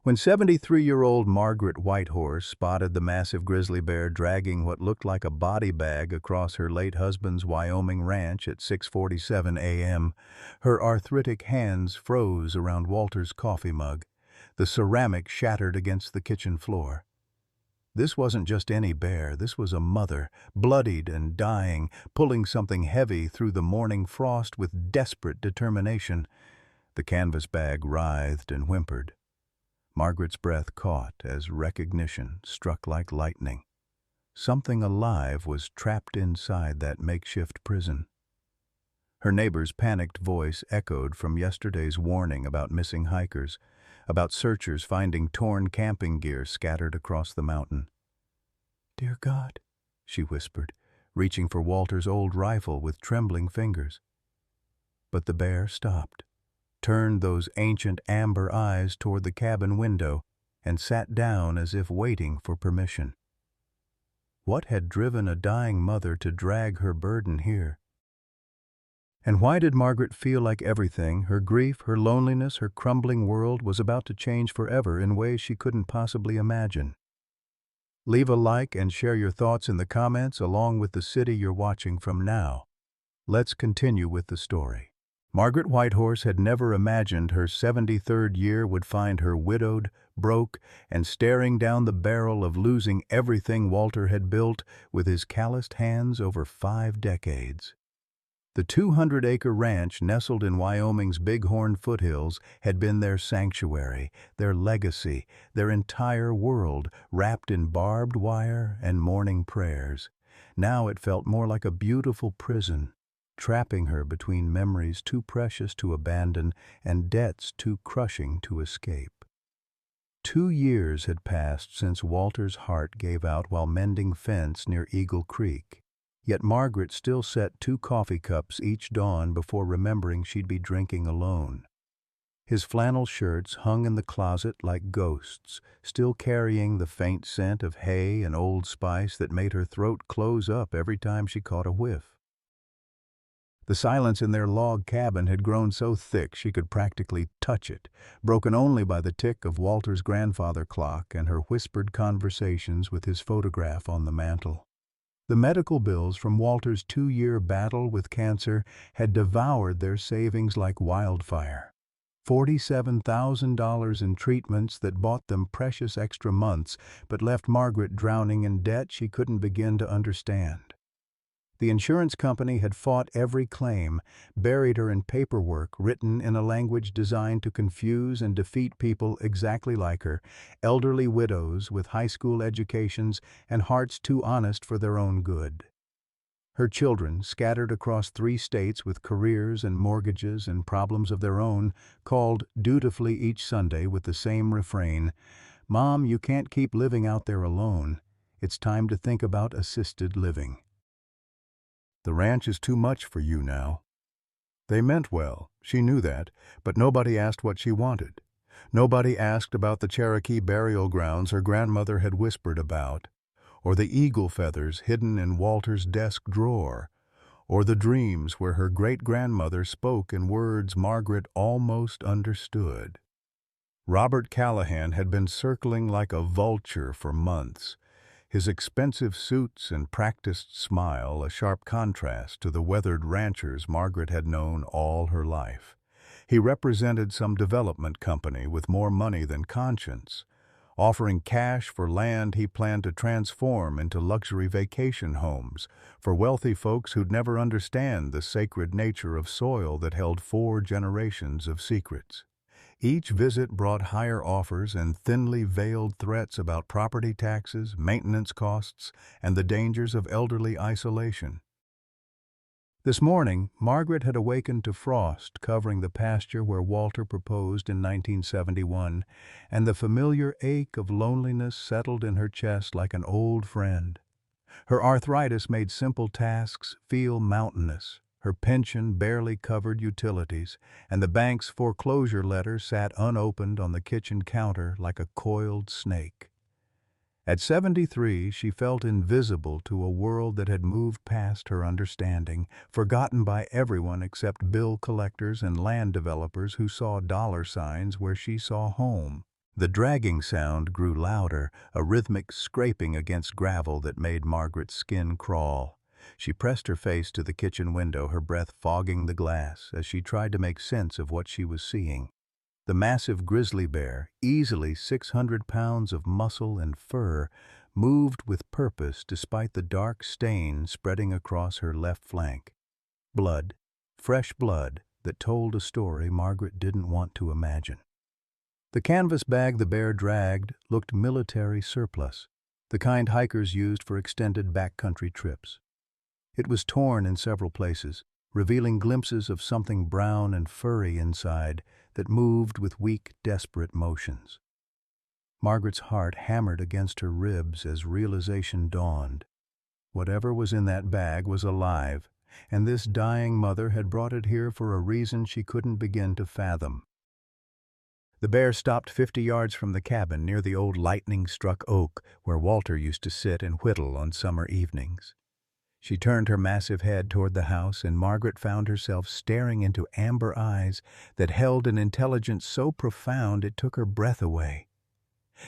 When 73-year-old Margaret Whitehorse spotted the massive grizzly bear dragging what looked like a body bag across her late husband's Wyoming ranch at 6:47 a.m., her arthritic hands froze around Walter's coffee mug. The ceramic shattered against the kitchen floor. This wasn't just any bear, this was a mother, bloodied and dying, pulling something heavy through the morning frost with desperate determination. The canvas bag writhed and whimpered. Margaret's breath caught as recognition struck like lightning. Something alive was trapped inside that makeshift prison. Her neighbor's panicked voice echoed from yesterday's warning about missing hikers, about searchers finding torn camping gear scattered across the mountain. "Dear God," she whispered, reaching for Walter's old rifle with trembling fingers. But the bear stopped, turned those ancient amber eyes toward the cabin window, and sat down as if waiting for permission. What had driven a dying mother to drag her burden here? And why did Margaret feel like everything, her grief, her loneliness, her crumbling world, was about to change forever in ways she couldn't possibly imagine? Leave a like and share your thoughts in the comments along with the city you're watching from now. Let's continue with the story. Margaret Whitehorse had never imagined her 73rd year would find her widowed, broke, and staring down the barrel of losing everything Walter had built with his calloused hands over 5 decades. The 200-acre ranch nestled in Wyoming's Bighorn foothills had been their sanctuary, their legacy, their entire world wrapped in barbed wire and morning prayers. Now it felt more like a beautiful prison, trapping her between memories too precious to abandon and debts too crushing to escape. 2 years had passed since Walter's heart gave out while mending fence near Eagle Creek. Yet Margaret still set 2 coffee cups each dawn before remembering she'd be drinking alone. His flannel shirts hung in the closet like ghosts, still carrying the faint scent of hay and Old Spice that made her throat close up every time she caught a whiff. The silence in their log cabin had grown so thick she could practically touch it, broken only by the tick of Walter's grandfather clock and her whispered conversations with his photograph on the mantel. The medical bills from Walter's 2-year battle with cancer had devoured their savings like wildfire. $47,000 in treatments that bought them precious extra months but left Margaret drowning in debt she couldn't begin to understand. The insurance company had fought every claim, buried her in paperwork written in a language designed to confuse and defeat people exactly like her, elderly widows with high school educations and hearts too honest for their own good. Her children, scattered across 3 states with careers and mortgages and problems of their own, called dutifully each Sunday with the same refrain, "Mom, you can't keep living out there alone. It's time to think about assisted living. The ranch is too much for you now." They meant well, she knew that, but nobody asked what she wanted. Nobody asked about the Cherokee burial grounds her grandmother had whispered about, or the eagle feathers hidden in Walter's desk drawer, or the dreams where her great-grandmother spoke in words Margaret almost understood. Robert Callahan had been circling like a vulture for months, his expensive suits and practiced smile a sharp contrast to the weathered ranchers Margaret had known all her life. He represented some development company with more money than conscience, offering cash for land he planned to transform into luxury vacation homes for wealthy folks who'd never understand the sacred nature of soil that held 4 generations of secrets. Each visit brought higher offers and thinly veiled threats about property taxes, maintenance costs, and the dangers of elderly isolation. This morning, Margaret had awakened to frost covering the pasture where Walter proposed in 1971, and the familiar ache of loneliness settled in her chest like an old friend. Her arthritis made simple tasks feel mountainous. Her pension barely covered utilities, and the bank's foreclosure letter sat unopened on the kitchen counter like a coiled snake. At 73, she felt invisible to a world that had moved past her understanding, forgotten by everyone except bill collectors and land developers who saw dollar signs where she saw home. The dragging sound grew louder, a rhythmic scraping against gravel that made Margaret's skin crawl. She pressed her face to the kitchen window, her breath fogging the glass as she tried to make sense of what she was seeing. The massive grizzly bear, easily 600 pounds of muscle and fur, moved with purpose despite the dark stain spreading across her left flank. Blood, fresh blood, that told a story Margaret didn't want to imagine. The canvas bag the bear dragged looked military surplus, the kind hikers used for extended backcountry trips. It was torn in several places, revealing glimpses of something brown and furry inside that moved with weak, desperate motions. Margaret's heart hammered against her ribs as realization dawned. Whatever was in that bag was alive, and this dying mother had brought it here for a reason she couldn't begin to fathom. The bear stopped 50 yards from the cabin near the old lightning-struck oak where Walter used to sit and whittle on summer evenings. She turned her massive head toward the house, and Margaret found herself staring into amber eyes that held an intelligence so profound it took her breath away.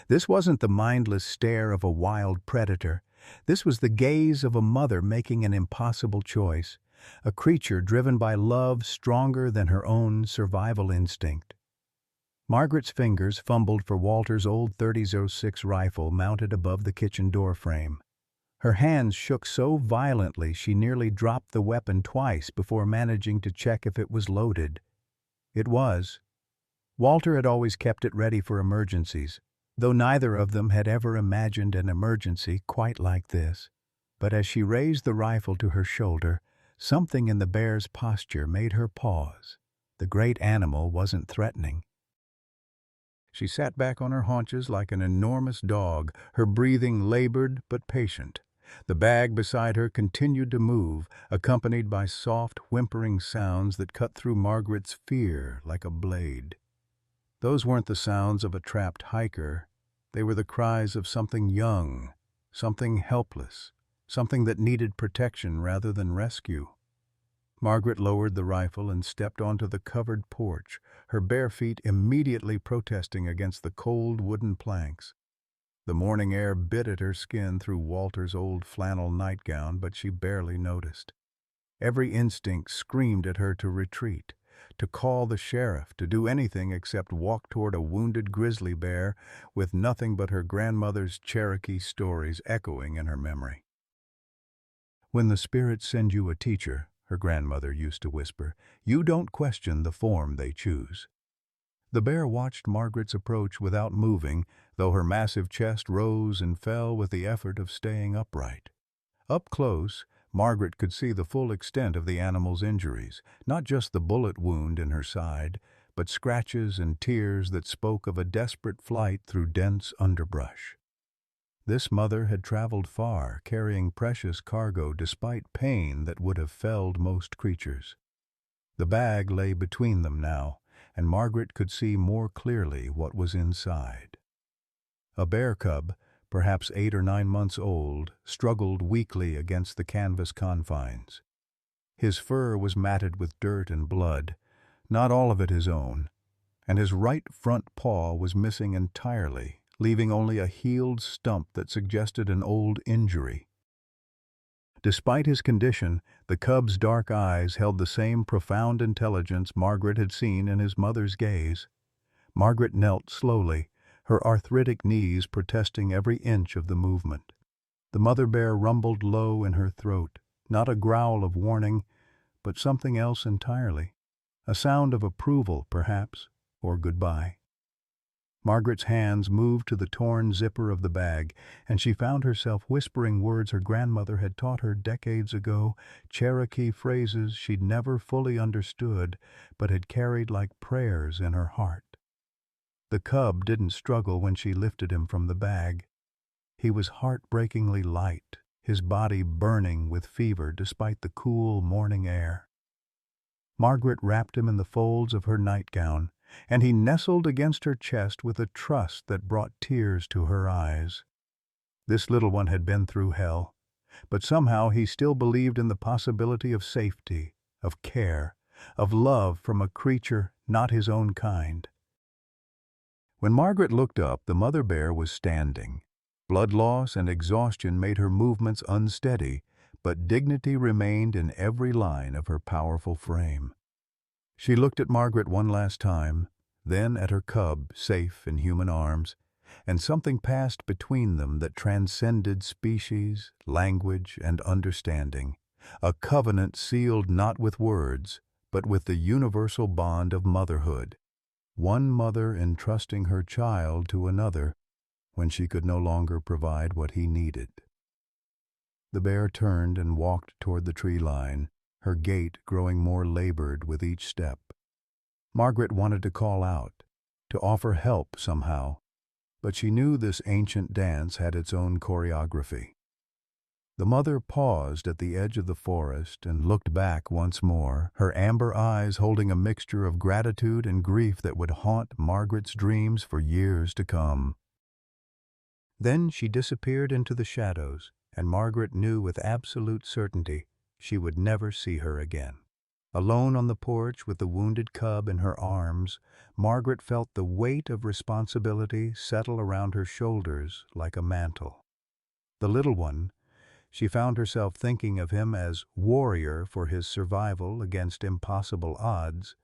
This wasn't the mindless stare of a wild predator. This was the gaze of a mother making an impossible choice, a creature driven by love stronger than her own survival instinct. Margaret's fingers fumbled for Walter's old .30-06 rifle mounted above the kitchen door frame. Her hands shook so violently she nearly dropped the weapon twice before managing to check if it was loaded. It was. Walter had always kept it ready for emergencies, though neither of them had ever imagined an emergency quite like this. But as she raised the rifle to her shoulder, something in the bear's posture made her pause. The great animal wasn't threatening. She sat back on her haunches like an enormous dog, her breathing labored but patient. The bag beside her continued to move, accompanied by soft, whimpering sounds that cut through Margaret's fear like a blade. Those weren't the sounds of a trapped hiker. They were the cries of something young, something helpless, something that needed protection rather than rescue. Margaret lowered the rifle and stepped onto the covered porch, her bare feet immediately protesting against the cold wooden planks. The morning air bit at her skin through Walter's old flannel nightgown, but she barely noticed. Every instinct screamed at her to retreat, to call the sheriff, to do anything except walk toward a wounded grizzly bear with nothing but her grandmother's Cherokee stories echoing in her memory. "When the spirits send you a teacher," her grandmother used to whisper, "you don't question the form they choose." The bear watched Margaret's approach without moving, though her massive chest rose and fell with the effort of staying upright. Up close, Margaret could see the full extent of the animal's injuries, not just the bullet wound in her side, but scratches and tears that spoke of a desperate flight through dense underbrush. This mother had traveled far, carrying precious cargo despite pain that would have felled most creatures. The bag lay between them now, and Margaret could see more clearly what was inside. A bear cub, perhaps 8 or 9 months old, struggled weakly against the canvas confines. His fur was matted with dirt and blood, not all of it his own, and his right front paw was missing entirely, leaving only a healed stump that suggested an old injury. Despite his condition, the cub's dark eyes held the same profound intelligence Margaret had seen in his mother's gaze. Margaret knelt slowly, her arthritic knees protesting every inch of the movement. The mother bear rumbled low in her throat, not a growl of warning, but something else entirely. A sound of approval, perhaps, or goodbye. Margaret's hands moved to the torn zipper of the bag, and she found herself whispering words her grandmother had taught her decades ago, Cherokee phrases she'd never fully understood, but had carried like prayers in her heart. The cub didn't struggle when she lifted him from the bag. He was heartbreakingly light, his body burning with fever despite the cool morning air. Margaret wrapped him in the folds of her nightgown, and he nestled against her chest with a trust that brought tears to her eyes. This little one had been through hell, but somehow he still believed in the possibility of safety, of care, of love from a creature not his own kind. When Margaret looked up, the mother bear was standing. Blood loss and exhaustion made her movements unsteady, but dignity remained in every line of her powerful frame. She looked at Margaret one last time, then at her cub, safe in human arms, and something passed between them that transcended species, language, and understanding, a covenant sealed not with words, but with the universal bond of motherhood, one mother entrusting her child to another when she could no longer provide what he needed. The bear turned and walked toward the tree line, her gait growing more labored with each step. Margaret wanted to call out, to offer help somehow, but she knew this ancient dance had its own choreography. The mother paused at the edge of the forest and looked back once more, her amber eyes holding a mixture of gratitude and grief that would haunt Margaret's dreams for years to come. Then she disappeared into the shadows, and Margaret knew with absolute certainty she would never see her again. Alone on the porch with the wounded cub in her arms, Margaret felt the weight of responsibility settle around her shoulders like a mantle. The little one, she found herself thinking of him as warrior for his survival against impossible odds,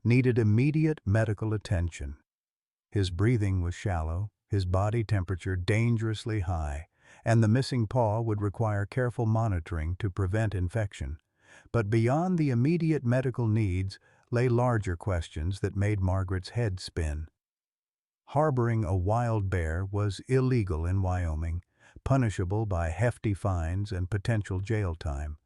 needed immediate medical attention. His breathing was shallow, his body temperature dangerously high, and the missing paw would require careful monitoring to prevent infection. But beyond the immediate medical needs lay larger questions that made Margaret's head spin. Harboring a wild bear was illegal in Wyoming, punishable by hefty fines and potential jail time.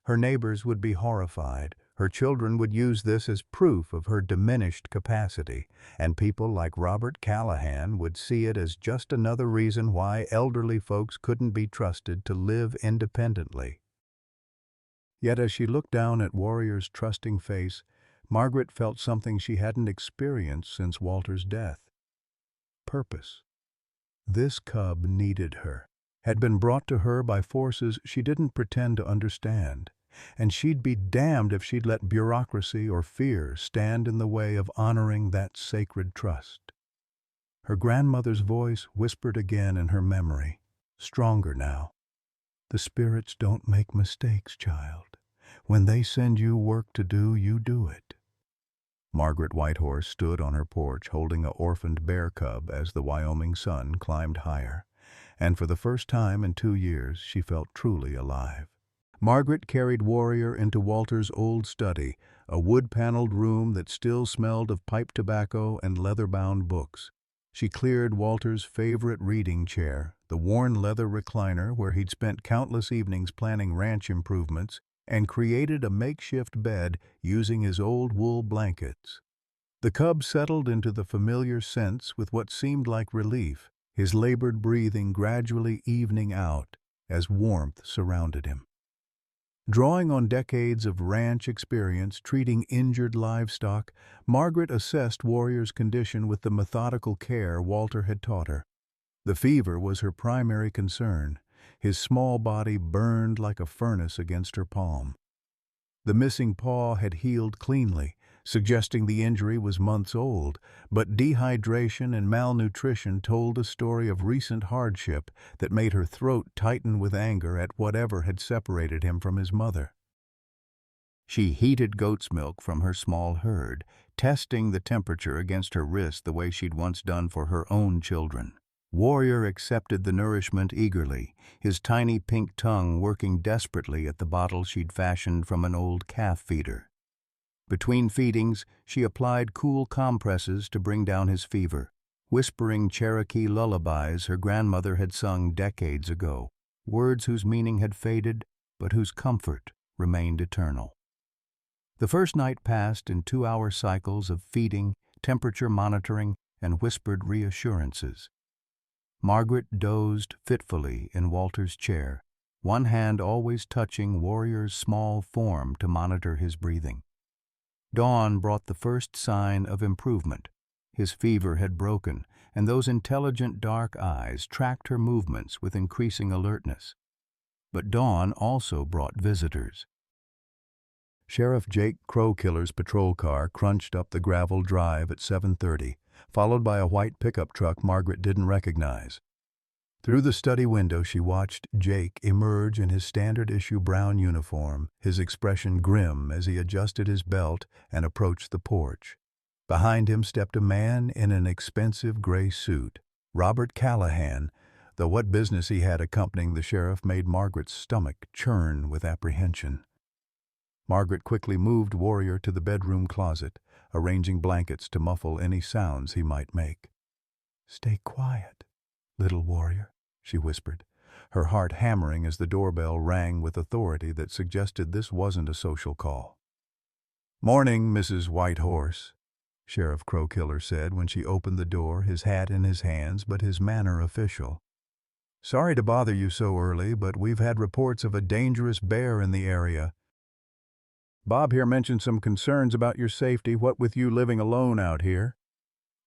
Her neighbors would be horrified. Her children would use this as proof of her diminished capacity, and people like Robert Callahan would see it as just another reason why elderly folks couldn't be trusted to live independently. Yet as she looked down at Warrior's trusting face, Margaret felt something she hadn't experienced since Walter's death. Purpose. This cub needed her, had been brought to her by forces she didn't pretend to understand, and she'd be damned if she'd let bureaucracy or fear stand in the way of honoring that sacred trust. Her grandmother's voice whispered again in her memory, stronger now. The spirits don't make mistakes, child. When they send you work to do, you do it. Margaret Whitehorse stood on her porch holding a orphaned bear cub as the Wyoming sun climbed higher, and for the first time in 2 years she felt truly alive. Margaret carried Warrior into Walter's old study, a wood-paneled room that still smelled of pipe tobacco and leather-bound books. She cleared Walter's favorite reading chair, the worn leather recliner where he'd spent countless evenings planning ranch improvements, and created a makeshift bed using his old wool blankets. The cub settled into the familiar scents with what seemed like relief, his labored breathing gradually evening out as warmth surrounded him. Drawing on decades of ranch experience treating injured livestock, Margaret assessed Warrior's condition with the methodical care Walter had taught her. The fever was her primary concern. His small body burned like a furnace against her palm. The missing paw had healed cleanly, suggesting the injury was months old, but dehydration and malnutrition told a story of recent hardship that made her throat tighten with anger at whatever had separated him from his mother. She heated goat's milk from her small herd, testing the temperature against her wrist the way she'd once done for her own children. Warrior accepted the nourishment eagerly, his tiny pink tongue working desperately at the bottle she'd fashioned from an old calf feeder. Between feedings, she applied cool compresses to bring down his fever, whispering Cherokee lullabies her grandmother had sung decades ago, words whose meaning had faded, but whose comfort remained eternal. The first night passed in 2-hour cycles of feeding, temperature monitoring, and whispered reassurances. Margaret dozed fitfully in Walter's chair, one hand always touching Warrior's small form to monitor his breathing. Dawn brought the first sign of improvement. His fever had broken, and those intelligent dark eyes tracked her movements with increasing alertness. But dawn also brought visitors. Sheriff Jake Crowkiller's patrol car crunched up the gravel drive at 7:30, followed by a white pickup truck Margaret didn't recognize. Through the study window, she watched Jake emerge in his standard-issue brown uniform, his expression grim as he adjusted his belt and approached the porch. Behind him stepped a man in an expensive gray suit, Robert Callahan, though what business he had accompanying the sheriff made Margaret's stomach churn with apprehension. Margaret quickly moved Warrior to the bedroom closet, arranging blankets to muffle any sounds he might make. "Stay quiet, little Warrior," she whispered, her heart hammering as the doorbell rang with authority that suggested this wasn't a social call. "Morning, Mrs. Whitehorse," Sheriff Crowkiller said when she opened the door, his hat in his hands but his manner official. "Sorry to bother you so early, but we've had reports of a dangerous bear in the area. Bob here mentioned some concerns about your safety, what with you living alone out here."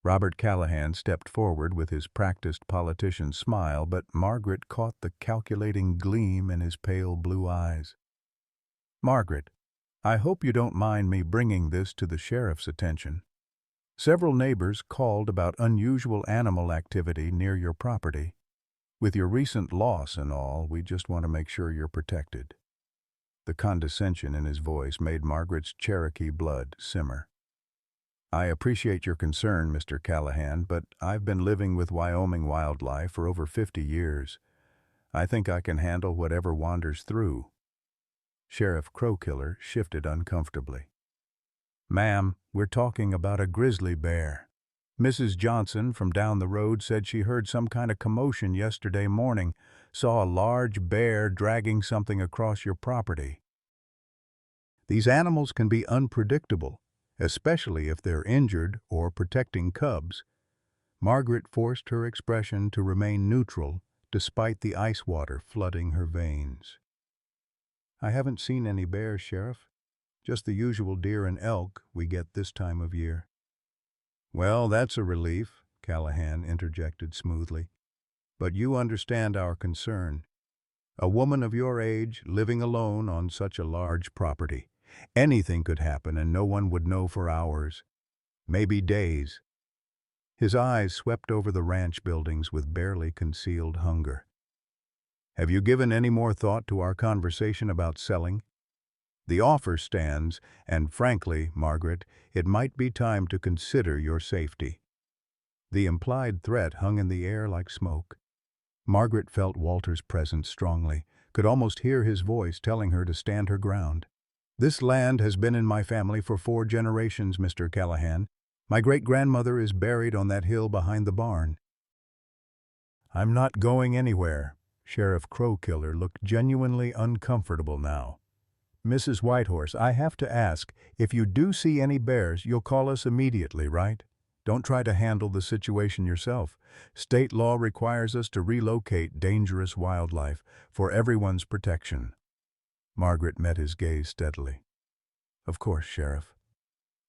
Robert Callahan stepped forward with his practiced politician's smile, but Margaret caught the calculating gleam in his pale blue eyes. "Margaret, I hope you don't mind me bringing this to the sheriff's attention. Several neighbors called about unusual animal activity near your property. With your recent loss and all, we just want to make sure you're protected." The condescension in his voice made Margaret's Cherokee blood simmer. "I appreciate your concern, Mr. Callahan, but I've been living with Wyoming wildlife for over 50 years. I think I can handle whatever wanders through." Sheriff Crowkiller shifted uncomfortably. "Ma'am, we're talking about a grizzly bear. Mrs. Johnson from down the road said she heard some kind of commotion yesterday morning, saw a large bear dragging something across your property. These animals can be unpredictable, especially if they're injured or protecting cubs." Margaret forced her expression to remain neutral despite the ice water flooding her veins. "I haven't seen any bears, Sheriff. Just the usual deer and elk we get this time of year." "Well, that's a relief," Callahan interjected smoothly. "But you understand our concern. A woman of your age, living alone on such a large property. Anything could happen and no one would know for hours, maybe days." His eyes swept over the ranch buildings with barely concealed hunger. "Have you given any more thought to our conversation about selling? The offer stands, and frankly, Margaret, it might be time to consider your safety." The implied threat hung in the air like smoke. Margaret felt Walter's presence strongly, could almost hear his voice telling her to stand her ground. "This land has been in my family for 4 generations, Mr. Callahan. My great-grandmother is buried on that hill behind the barn." "I'm not going anywhere." Sheriff Crowkiller looked genuinely uncomfortable now. "Mrs. Whitehorse, I have to ask, if you do see any bears, you'll call us immediately, right? Don't try to handle the situation yourself. State law requires us to relocate dangerous wildlife for everyone's protection." Margaret met his gaze steadily. "Of course, Sheriff.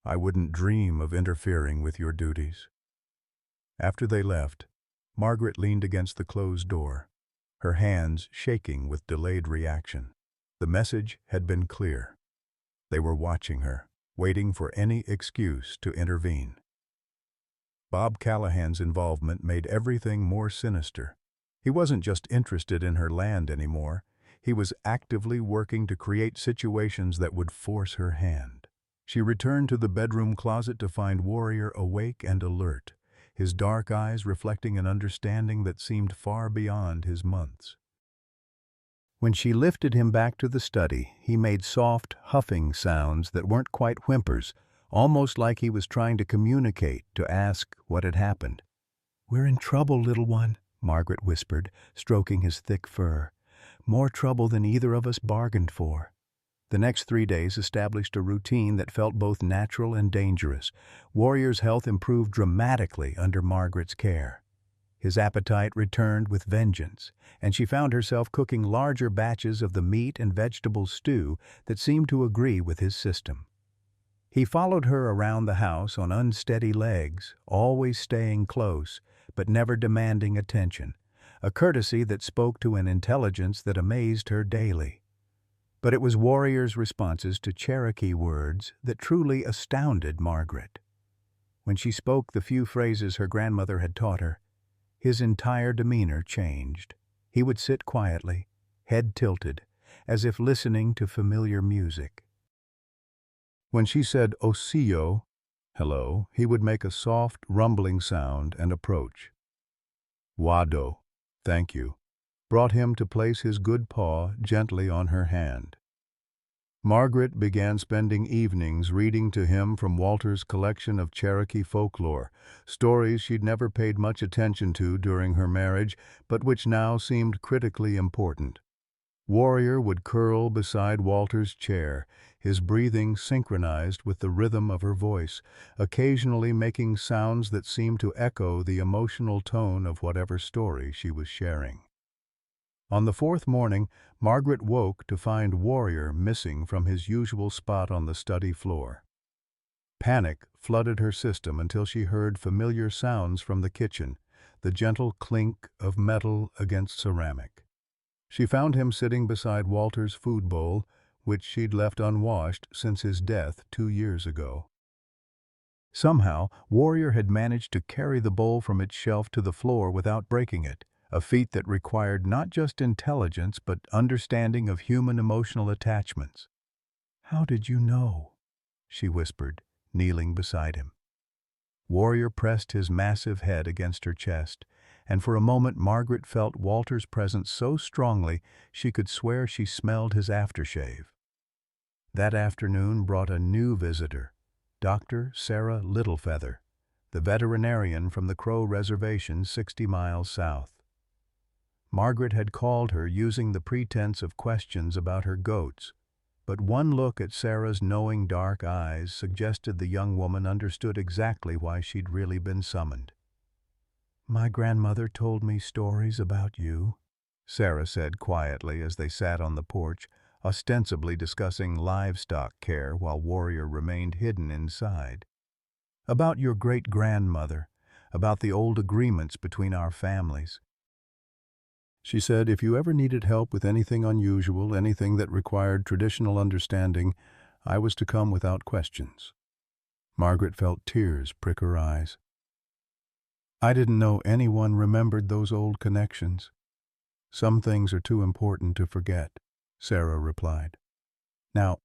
I wouldn't dream of interfering with your duties." After they left, Margaret leaned against the closed door, her hands shaking with delayed reaction. The message had been clear. They were watching her, waiting for any excuse to intervene. Bob Callahan's involvement made everything more sinister. He wasn't just interested in her land anymore. He was actively working to create situations that would force her hand. She returned to the bedroom closet to find Warrior awake and alert, his dark eyes reflecting an understanding that seemed far beyond his months. When she lifted him back to the study, he made soft, huffing sounds that weren't quite whimpers, almost like he was trying to communicate, to ask what had happened. "We're in trouble, little one," Margaret whispered, stroking his thick fur. "More trouble than either of us bargained for." The next 3 days established a routine that felt both natural and dangerous. Warrior's health improved dramatically under Margaret's care. His appetite returned with vengeance, and she found herself cooking larger batches of the meat and vegetable stew that seemed to agree with his system. He followed her around the house on unsteady legs, always staying close, but never demanding attention, a courtesy that spoke to an intelligence that amazed her daily. But it was Warrior's responses to Cherokee words that truly astounded Margaret. When she spoke the few phrases her grandmother had taught her, his entire demeanor changed. He would sit quietly, head tilted, as if listening to familiar music. When she said "Osio," hello, he would make a soft, rumbling sound and approach. "Wado," thank you, brought him to place his good paw gently on her hand. Margaret began spending evenings reading to him from Walter's collection of Cherokee folklore, stories she'd never paid much attention to during her marriage, but which now seemed critically important. Warrior would curl beside Walter's chair, his breathing synchronized with the rhythm of her voice, occasionally making sounds that seemed to echo the emotional tone of whatever story she was sharing. On the fourth morning, Margaret woke to find Warrior missing from his usual spot on the study floor. Panic flooded her system until she heard familiar sounds from the kitchen, the gentle clink of metal against ceramic. She found him sitting beside Walter's food bowl, which she'd left unwashed since his death 2 years ago. Somehow, Warrior had managed to carry the bowl from its shelf to the floor without breaking it, a feat that required not just intelligence but understanding of human emotional attachments. "How did you know?" she whispered, kneeling beside him. Warrior pressed his massive head against her chest, and for a moment Margaret felt Walter's presence so strongly she could swear she smelled his aftershave. That afternoon brought a new visitor, Dr. Sarah Littlefeather, the veterinarian from the Crow Reservation 60 miles south. Margaret had called her using the pretense of questions about her goats, but one look at Sarah's knowing dark eyes suggested the young woman understood exactly why she'd really been summoned. "My grandmother told me stories about you," Sarah said quietly as they sat on the porch, ostensibly discussing livestock care while Warrior remained hidden inside. "About your great-grandmother, about the old agreements between our families. She said if you ever needed help with anything unusual, anything that required traditional understanding, I was to come without questions." Margaret felt tears prick her eyes. "I didn't know anyone remembered those old connections. Some things are too important to forget," Sarah replied. "Now,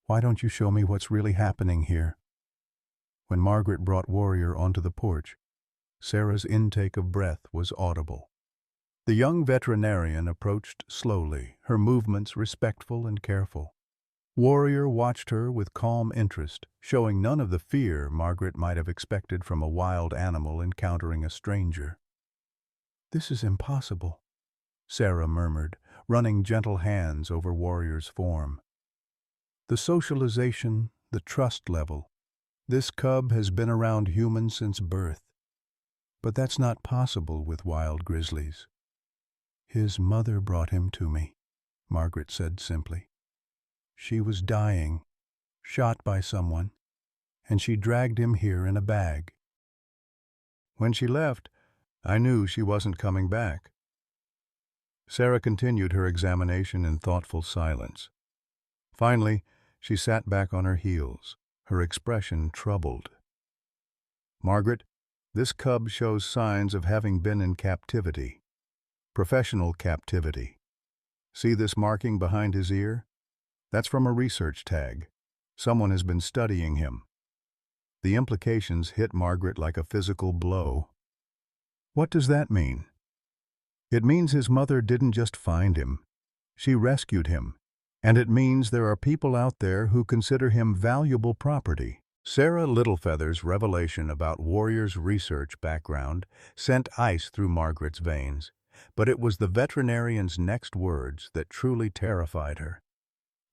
why don't you show me what's really happening here?" When Margaret brought Warrior onto the porch, Sarah's intake of breath was audible. The young veterinarian approached slowly, her movements respectful and careful. Warrior watched her with calm interest, showing none of the fear Margaret might have expected from a wild animal encountering a stranger. "This is impossible," Sarah murmured, running gentle hands over Warrior's form. "The socialization, the trust level. This cub has been around humans since birth. But that's not possible with wild grizzlies." "His mother brought him to me," Margaret said simply. "She was dying, shot by someone, and she dragged him here in a bag. When she left, I knew she wasn't coming back." Sarah continued her examination in thoughtful silence. Finally, she sat back on her heels, her expression troubled. "Margaret, this cub shows signs of having been in captivity. Professional captivity. See this marking behind his ear? That's from a research tag. Someone has been studying him." The implications hit Margaret like a physical blow. "What does that mean?" "It means his mother didn't just find him. She rescued him. And it means there are people out there who consider him valuable property." Sarah Littlefeather's revelation about Warrior's research background sent ice through Margaret's veins. But it was the veterinarian's next words that truly terrified her.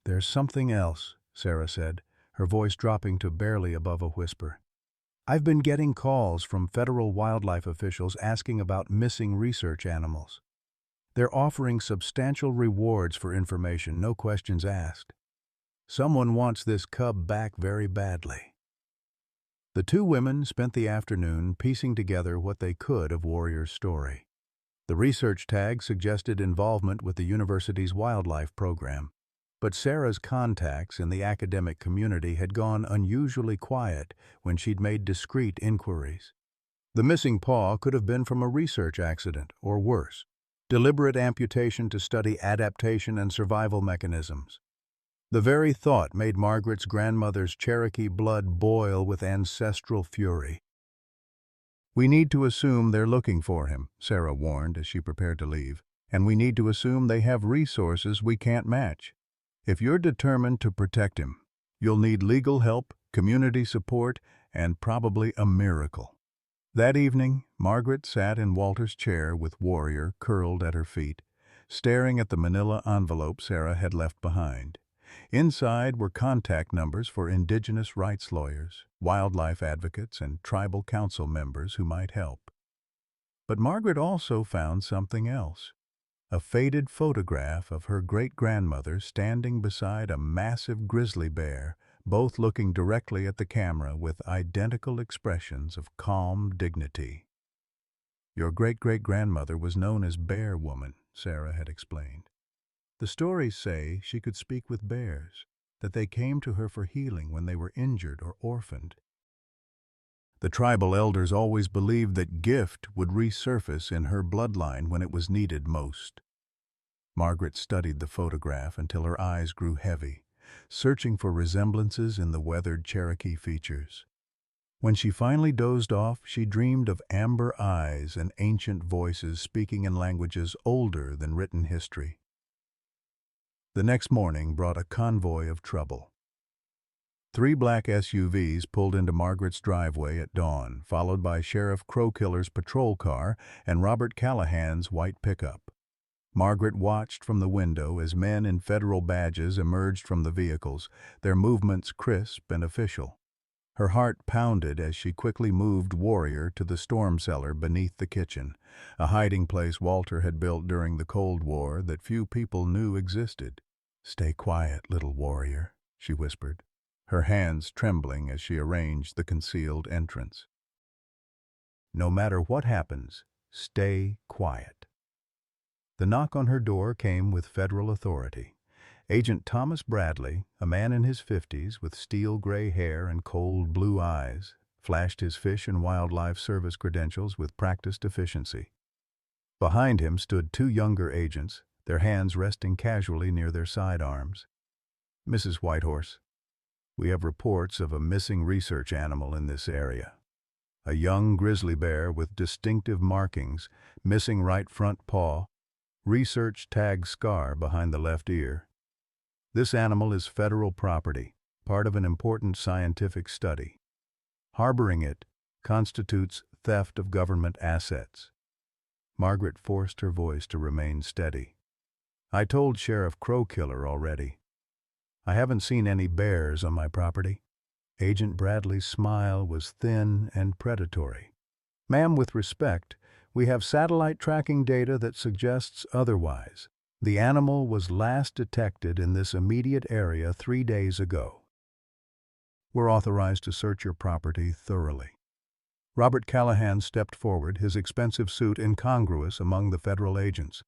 "There's something else," Sarah said, her voice dropping to barely above a whisper. "I've been getting calls from federal wildlife officials asking about missing research animals. They're offering substantial rewards for information, no questions asked. Someone wants this cub back very badly." The two women spent the afternoon piecing together what they could of Warrior's story. The research tag suggested involvement with the university's wildlife program. But Sarah's contacts in the academic community had gone unusually quiet when she'd made discreet inquiries. The missing paw could have been from a research accident, or worse, deliberate amputation to study adaptation and survival mechanisms. The very thought made Margaret's grandmother's Cherokee blood boil with ancestral fury. "We need to assume they're looking for him," Sarah warned as she prepared to leave, "and we need to assume they have resources we can't match. If you're determined to protect him, you'll need legal help, community support, and probably a miracle." That evening, Margaret sat in Walter's chair with Warrior curled at her feet, staring at the manila envelope Sarah had left behind. Inside were contact numbers for indigenous rights lawyers, wildlife advocates, and tribal council members who might help. But Margaret also found something else. A faded photograph of her great-grandmother standing beside a massive grizzly bear, both looking directly at the camera with identical expressions of calm dignity. "Your great-great-grandmother was known as Bear Woman," Sarah had explained. "The stories say she could speak with bears, that they came to her for healing when they were injured or orphaned. The tribal elders always believed that gift would resurface in her bloodline when it was needed most." Margaret studied the photograph until her eyes grew heavy, searching for resemblances in the weathered Cherokee features. When she finally dozed off, she dreamed of amber eyes and ancient voices speaking in languages older than written history. The next morning brought a convoy of trouble. 3 black SUVs pulled into Margaret's driveway at dawn, followed by Sheriff Crowkiller's patrol car and Robert Callahan's white pickup. Margaret watched from the window as men in federal badges emerged from the vehicles, their movements crisp and official. Her heart pounded as she quickly moved Warrior to the storm cellar beneath the kitchen, a hiding place Walter had built during the Cold War that few people knew existed. "Stay quiet, little Warrior," she whispered, her hands trembling as she arranged the concealed entrance. "No matter what happens, stay quiet." The knock on her door came with federal authority. Agent Thomas Bradley, a man in his 50s with steel-gray hair and cold blue eyes, flashed his Fish and Wildlife Service credentials with practiced efficiency. Behind him stood 2 younger agents, their hands resting casually near their sidearms. "Mrs. Whitehorse, we have reports of a missing research animal in this area. A young grizzly bear with distinctive markings, missing right front paw, research tag scar behind the left ear. This animal is federal property, part of an important scientific study. Harboring it constitutes theft of government assets." Margaret forced her voice to remain steady. "I told Sheriff Crowkiller already. I haven't seen any bears on my property." Agent Bradley's smile was thin and predatory. "Ma'am, with respect, we have satellite tracking data that suggests otherwise. The animal was last detected in this immediate area 3 days ago. We're authorized to search your property thoroughly." Robert Callahan stepped forward, his expensive suit incongruous among the federal agents.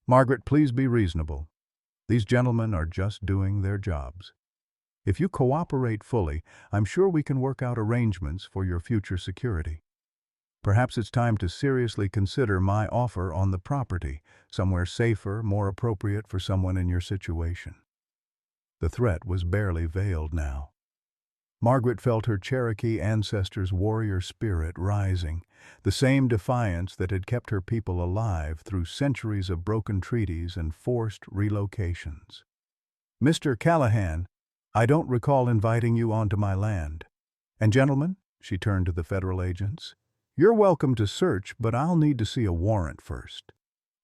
"Margaret, please be reasonable. These gentlemen are just doing their jobs. If you cooperate fully, I'm sure we can work out arrangements for your future security. Perhaps it's time to seriously consider my offer on the property, somewhere safer, more appropriate for someone in your situation." The threat was barely veiled now. Margaret felt her Cherokee ancestors' warrior spirit rising, the same defiance that had kept her people alive through centuries of broken treaties and forced relocations. "Mr. Callahan, I don't recall inviting you onto my land. And gentlemen," she turned to the federal agents, "you're welcome to search, but I'll need to see a warrant first."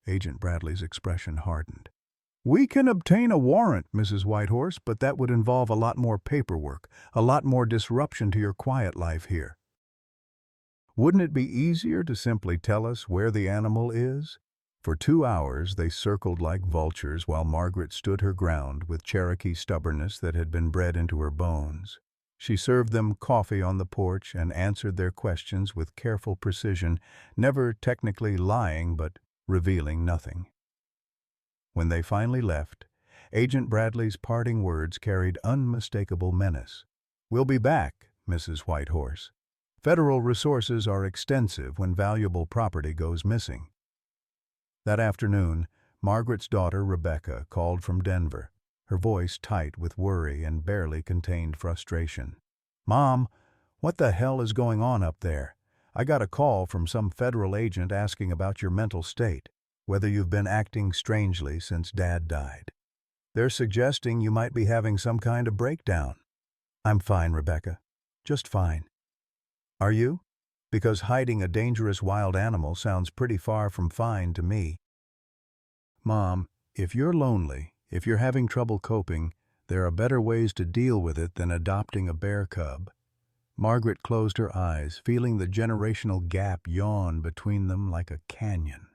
Agent Bradley's expression hardened. "We can obtain a warrant, Mrs. Whitehorse, but that would involve a lot more paperwork, a lot more disruption to your quiet life here. Wouldn't it be easier to simply tell us where the animal is?" For 2 hours they circled like vultures while Margaret stood her ground with Cherokee stubbornness that had been bred into her bones. She served them coffee on the porch and answered their questions with careful precision, never technically lying but revealing nothing. When they finally left, Agent Bradley's parting words carried unmistakable menace. "We'll be back, Mrs. Whitehorse. Federal resources are extensive when valuable property goes missing." That afternoon, Margaret's daughter, Rebecca, called from Denver, her voice tight with worry and barely contained frustration. "Mom, what the hell is going on up there? I got a call from some federal agent asking about your mental state, whether you've been acting strangely since Dad died. They're suggesting you might be having some kind of breakdown." "I'm fine, Rebecca. Just fine." "Are you? Because hiding a dangerous wild animal sounds pretty far from fine to me." "Mom, if you're lonely, if you're having trouble coping, there are better ways to deal with it than adopting a bear cub." Margaret closed her eyes, feeling the generational gap yawn between them like a canyon.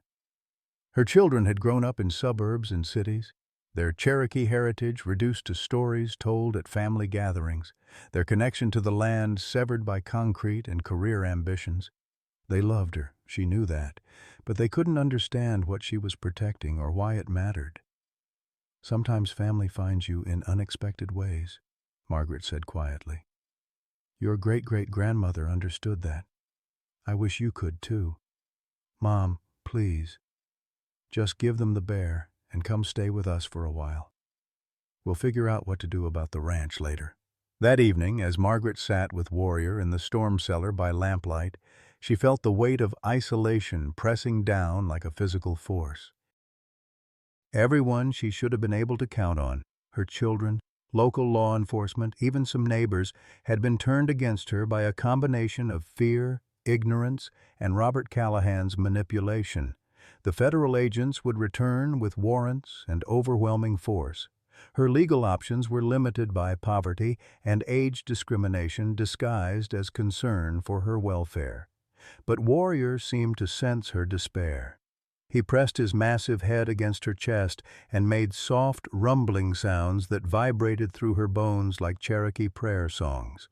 Her children had grown up in suburbs and cities, their Cherokee heritage reduced to stories told at family gatherings, their connection to the land severed by concrete and career ambitions. They loved her, she knew that, but they couldn't understand what she was protecting or why it mattered. "Sometimes family finds you in unexpected ways," Margaret said quietly. "Your great-great-grandmother understood that. I wish you could too. Mom, please, just give them the bear and come stay with us for a while. We'll figure out what to do about the ranch later." That evening, as Margaret sat with Warrior in the storm cellar by lamplight, she felt the weight of isolation pressing down like a physical force. Everyone she should have been able to count on, her children, local law enforcement, even some neighbors, had been turned against her by a combination of fear, ignorance, and Robert Callahan's manipulation. The federal agents would return with warrants and overwhelming force. Her legal options were limited by poverty and age discrimination disguised as concern for her welfare. But Warrior seemed to sense her despair. He pressed his massive head against her chest and made soft, rumbling sounds that vibrated through her bones like Cherokee prayer songs.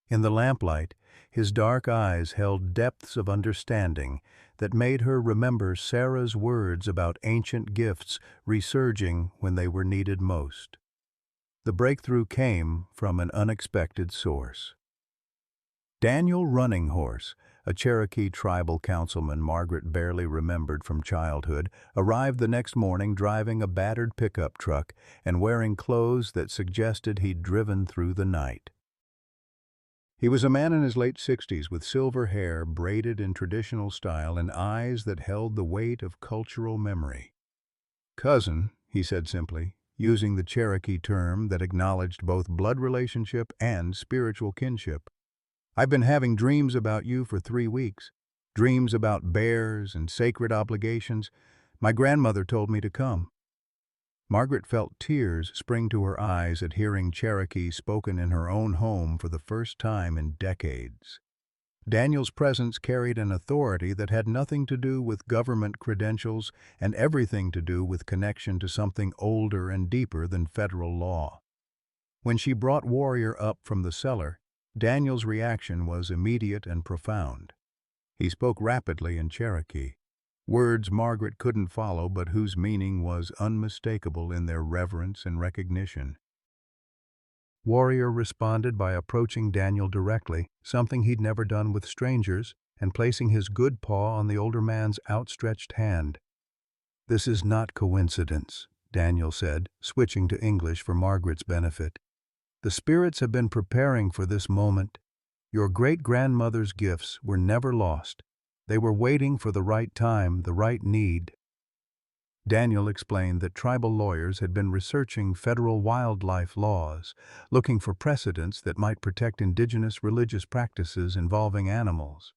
In the lamplight, his dark eyes held depths of understanding that made her remember Sarah's words about ancient gifts resurging when they were needed most. The breakthrough came from an unexpected source. Daniel Running Horse, a Cherokee tribal councilman Margaret barely remembered from childhood, arrived the next morning driving a battered pickup truck and wearing clothes that suggested he'd driven through the night. He was a man in his late 60s with silver hair braided in traditional style and eyes that held the weight of cultural memory. "Cousin," he said simply, using the Cherokee term that acknowledged both blood relationship and spiritual kinship. "I've been having dreams about you for 3 weeks. Dreams about bears and sacred obligations. My grandmother told me to come." Margaret felt tears spring to her eyes at hearing Cherokee spoken in her own home for the first time in decades. Daniel's presence carried an authority that had nothing to do with government credentials and everything to do with connection to something older and deeper than federal law. When she brought Warrior up from the cellar, Daniel's reaction was immediate and profound. He spoke rapidly in Cherokee, words Margaret couldn't follow but whose meaning was unmistakable in their reverence and recognition. Warrior responded by approaching Daniel directly, something he'd never done with strangers, and placing his good paw on the older man's outstretched hand. "This is not coincidence," Daniel said, switching to English for Margaret's benefit. "The spirits have been preparing for this moment. Your great-grandmother's gifts were never lost. They were waiting for the right time, the right need." Daniel explained that tribal lawyers had been researching federal wildlife laws, looking for precedents that might protect indigenous religious practices involving animals.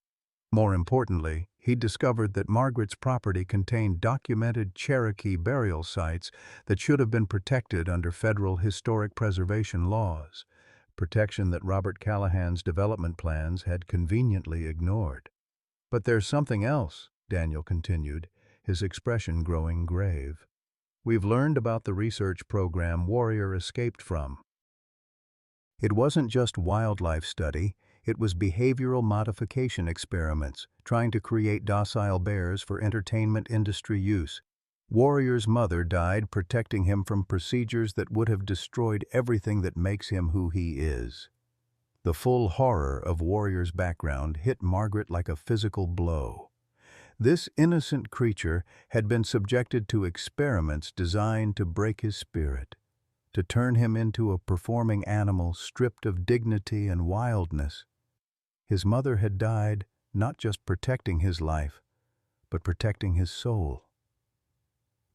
More importantly, he discovered that Margaret's property contained documented Cherokee burial sites that should have been protected under federal historic preservation laws, protection that Robert Callahan's development plans had conveniently ignored. "But there's something else," Daniel continued, his expression growing grave. "We've learned about the research program Warrior escaped from. It wasn't just wildlife study, it was behavioral modification experiments, trying to create docile bears for entertainment industry use. Warrior's mother died protecting him from procedures that would have destroyed everything that makes him who he is. The full horror of Warrior's background hit Margaret like a physical blow. This innocent creature had been subjected to experiments designed to break his spirit, to turn him into a performing animal stripped of dignity and wildness. His mother had died not just protecting his life, but protecting his soul.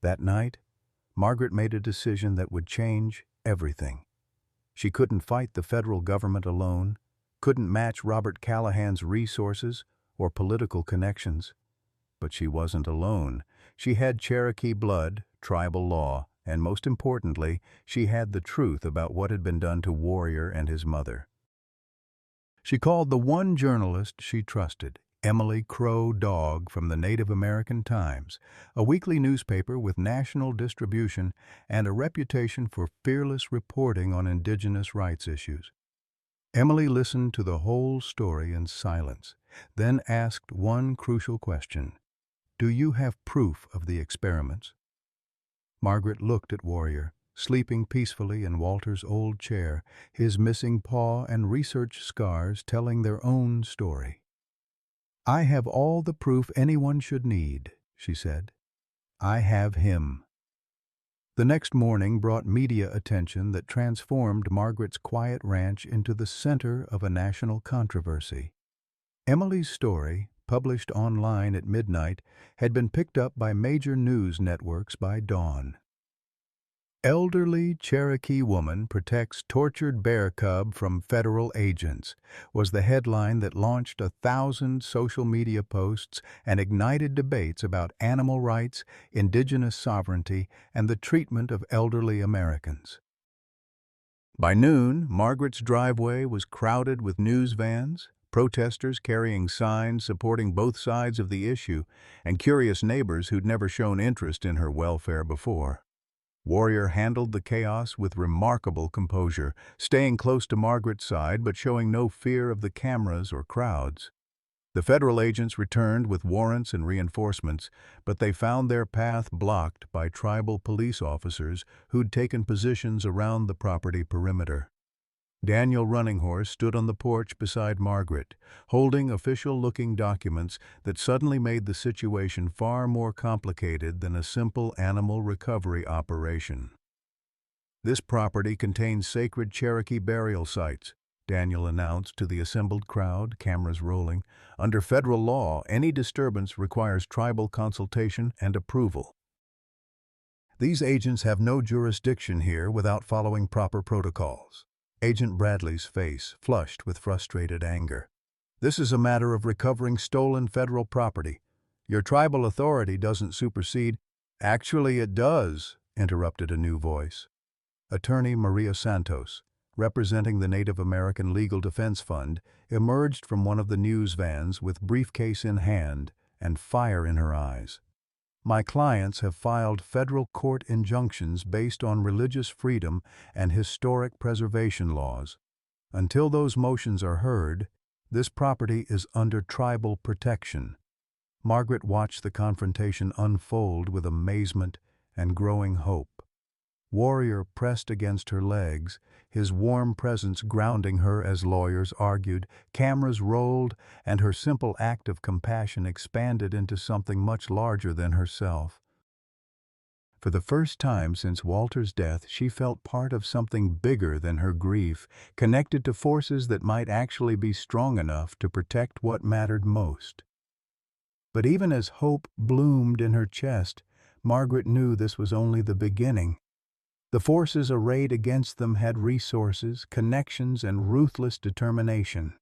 That night, Margaret made a decision that would change everything. She couldn't fight the federal government alone, couldn't match Robert Callahan's resources or political connections. But she wasn't alone. She had Cherokee blood, tribal law, and most importantly, she had the truth about what had been done to Warrior and his mother. She called the one journalist she trusted, Emily Crow Dog from the Native American Times, a weekly newspaper with national distribution and a reputation for fearless reporting on indigenous rights issues. Emily listened to the whole story in silence, then asked one crucial question. "Do you have proof of the experiments?" Margaret looked at Warrior, sleeping peacefully in Walter's old chair, his missing paw and research scars telling their own story. "I have all the proof anyone should need," she said. "I have him." The next morning brought media attention that transformed Margaret's quiet ranch into the center of a national controversy. Emily's story, published online at midnight, had been picked up by major news networks by dawn. "Elderly Cherokee woman protects tortured bear cub from federal agents" was the headline that launched 1,000 social media posts and ignited debates about animal rights, indigenous sovereignty, and the treatment of elderly Americans. By noon, Margaret's driveway was crowded with news vans, protesters carrying signs supporting both sides of the issue, and curious neighbors who'd never shown interest in her welfare before. Warrior handled the chaos with remarkable composure, staying close to Margaret's side but showing no fear of the cameras or crowds. The federal agents returned with warrants and reinforcements, but they found their path blocked by tribal police officers who'd taken positions around the property perimeter. Daniel Running Horse stood on the porch beside Margaret, holding official-looking documents that suddenly made the situation far more complicated than a simple animal recovery operation. "This property contains sacred Cherokee burial sites," Daniel announced to the assembled crowd, cameras rolling. "Under federal law, any disturbance requires tribal consultation and approval. These agents have no jurisdiction here without following proper protocols." Agent Bradley's face flushed with frustrated anger. "This is a matter of recovering stolen federal property. Your tribal authority doesn't supersede—" "Actually, it does," interrupted a new voice. Attorney Maria Santos, representing the Native American Legal Defense Fund, emerged from one of the news vans with briefcase in hand and fire in her eyes. "My clients have filed federal court injunctions based on religious freedom and historic preservation laws. Until those motions are heard, this property is under tribal protection." Margaret watched the confrontation unfold with amazement and growing hope. Warrior pressed against her legs, his warm presence grounding her as lawyers argued. Cameras rolled, and her simple act of compassion expanded into something much larger than herself. For the first time since Walter's death, she felt part of something bigger than her grief, connected to forces that might actually be strong enough to protect what mattered most. But even as hope bloomed in her chest, Margaret knew this was only the beginning. The forces arrayed against them had resources, connections, and ruthless determination.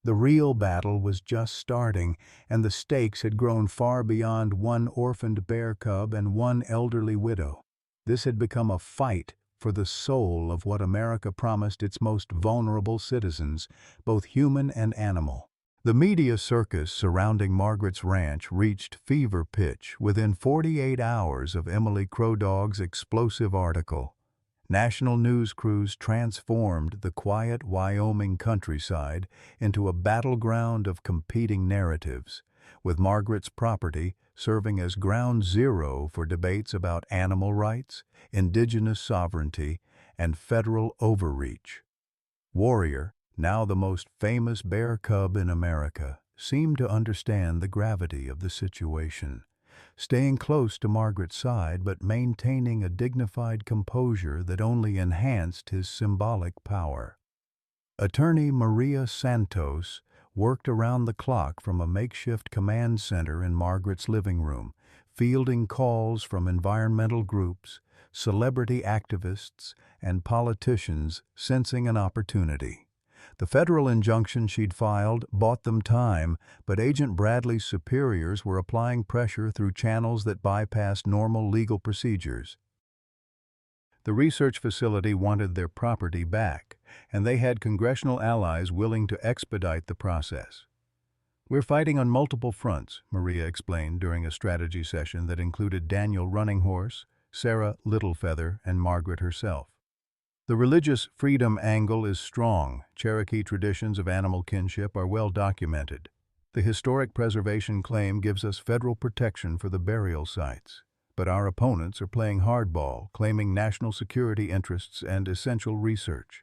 The real battle was just starting, and the stakes had grown far beyond one orphaned bear cub and one elderly widow. This had become a fight for the soul of what America promised its most vulnerable citizens, both human and animal. The media circus surrounding Margaret's ranch reached fever pitch within 48 hours of Emily Crow Dog's explosive article. National news crews transformed the quiet Wyoming countryside into a battleground of competing narratives, with Margaret's property, serving as ground zero for debates about animal rights, indigenous sovereignty, and federal overreach. Warrior, now the most famous bear cub in America, seemed to understand the gravity of the situation, staying close to Margaret's side but maintaining a dignified composure that only enhanced his symbolic power. Attorney Maria Santos worked around the clock from a makeshift command center in Margaret's living room, fielding calls from environmental groups, celebrity activists, and politicians sensing an opportunity. The federal injunction she'd filed bought them time, but Agent Bradley's superiors were applying pressure through channels that bypassed normal legal procedures. The research facility wanted their property back, and they had congressional allies willing to expedite the process. "We're fighting on multiple fronts," Maria explained during a strategy session that included Daniel Running Horse, Sarah Littlefeather, and Margaret herself. "The religious freedom angle is strong. Cherokee traditions of animal kinship are well documented. The historic preservation claim gives us federal protection for the burial sites. But our opponents are playing hardball, claiming national security interests and essential research."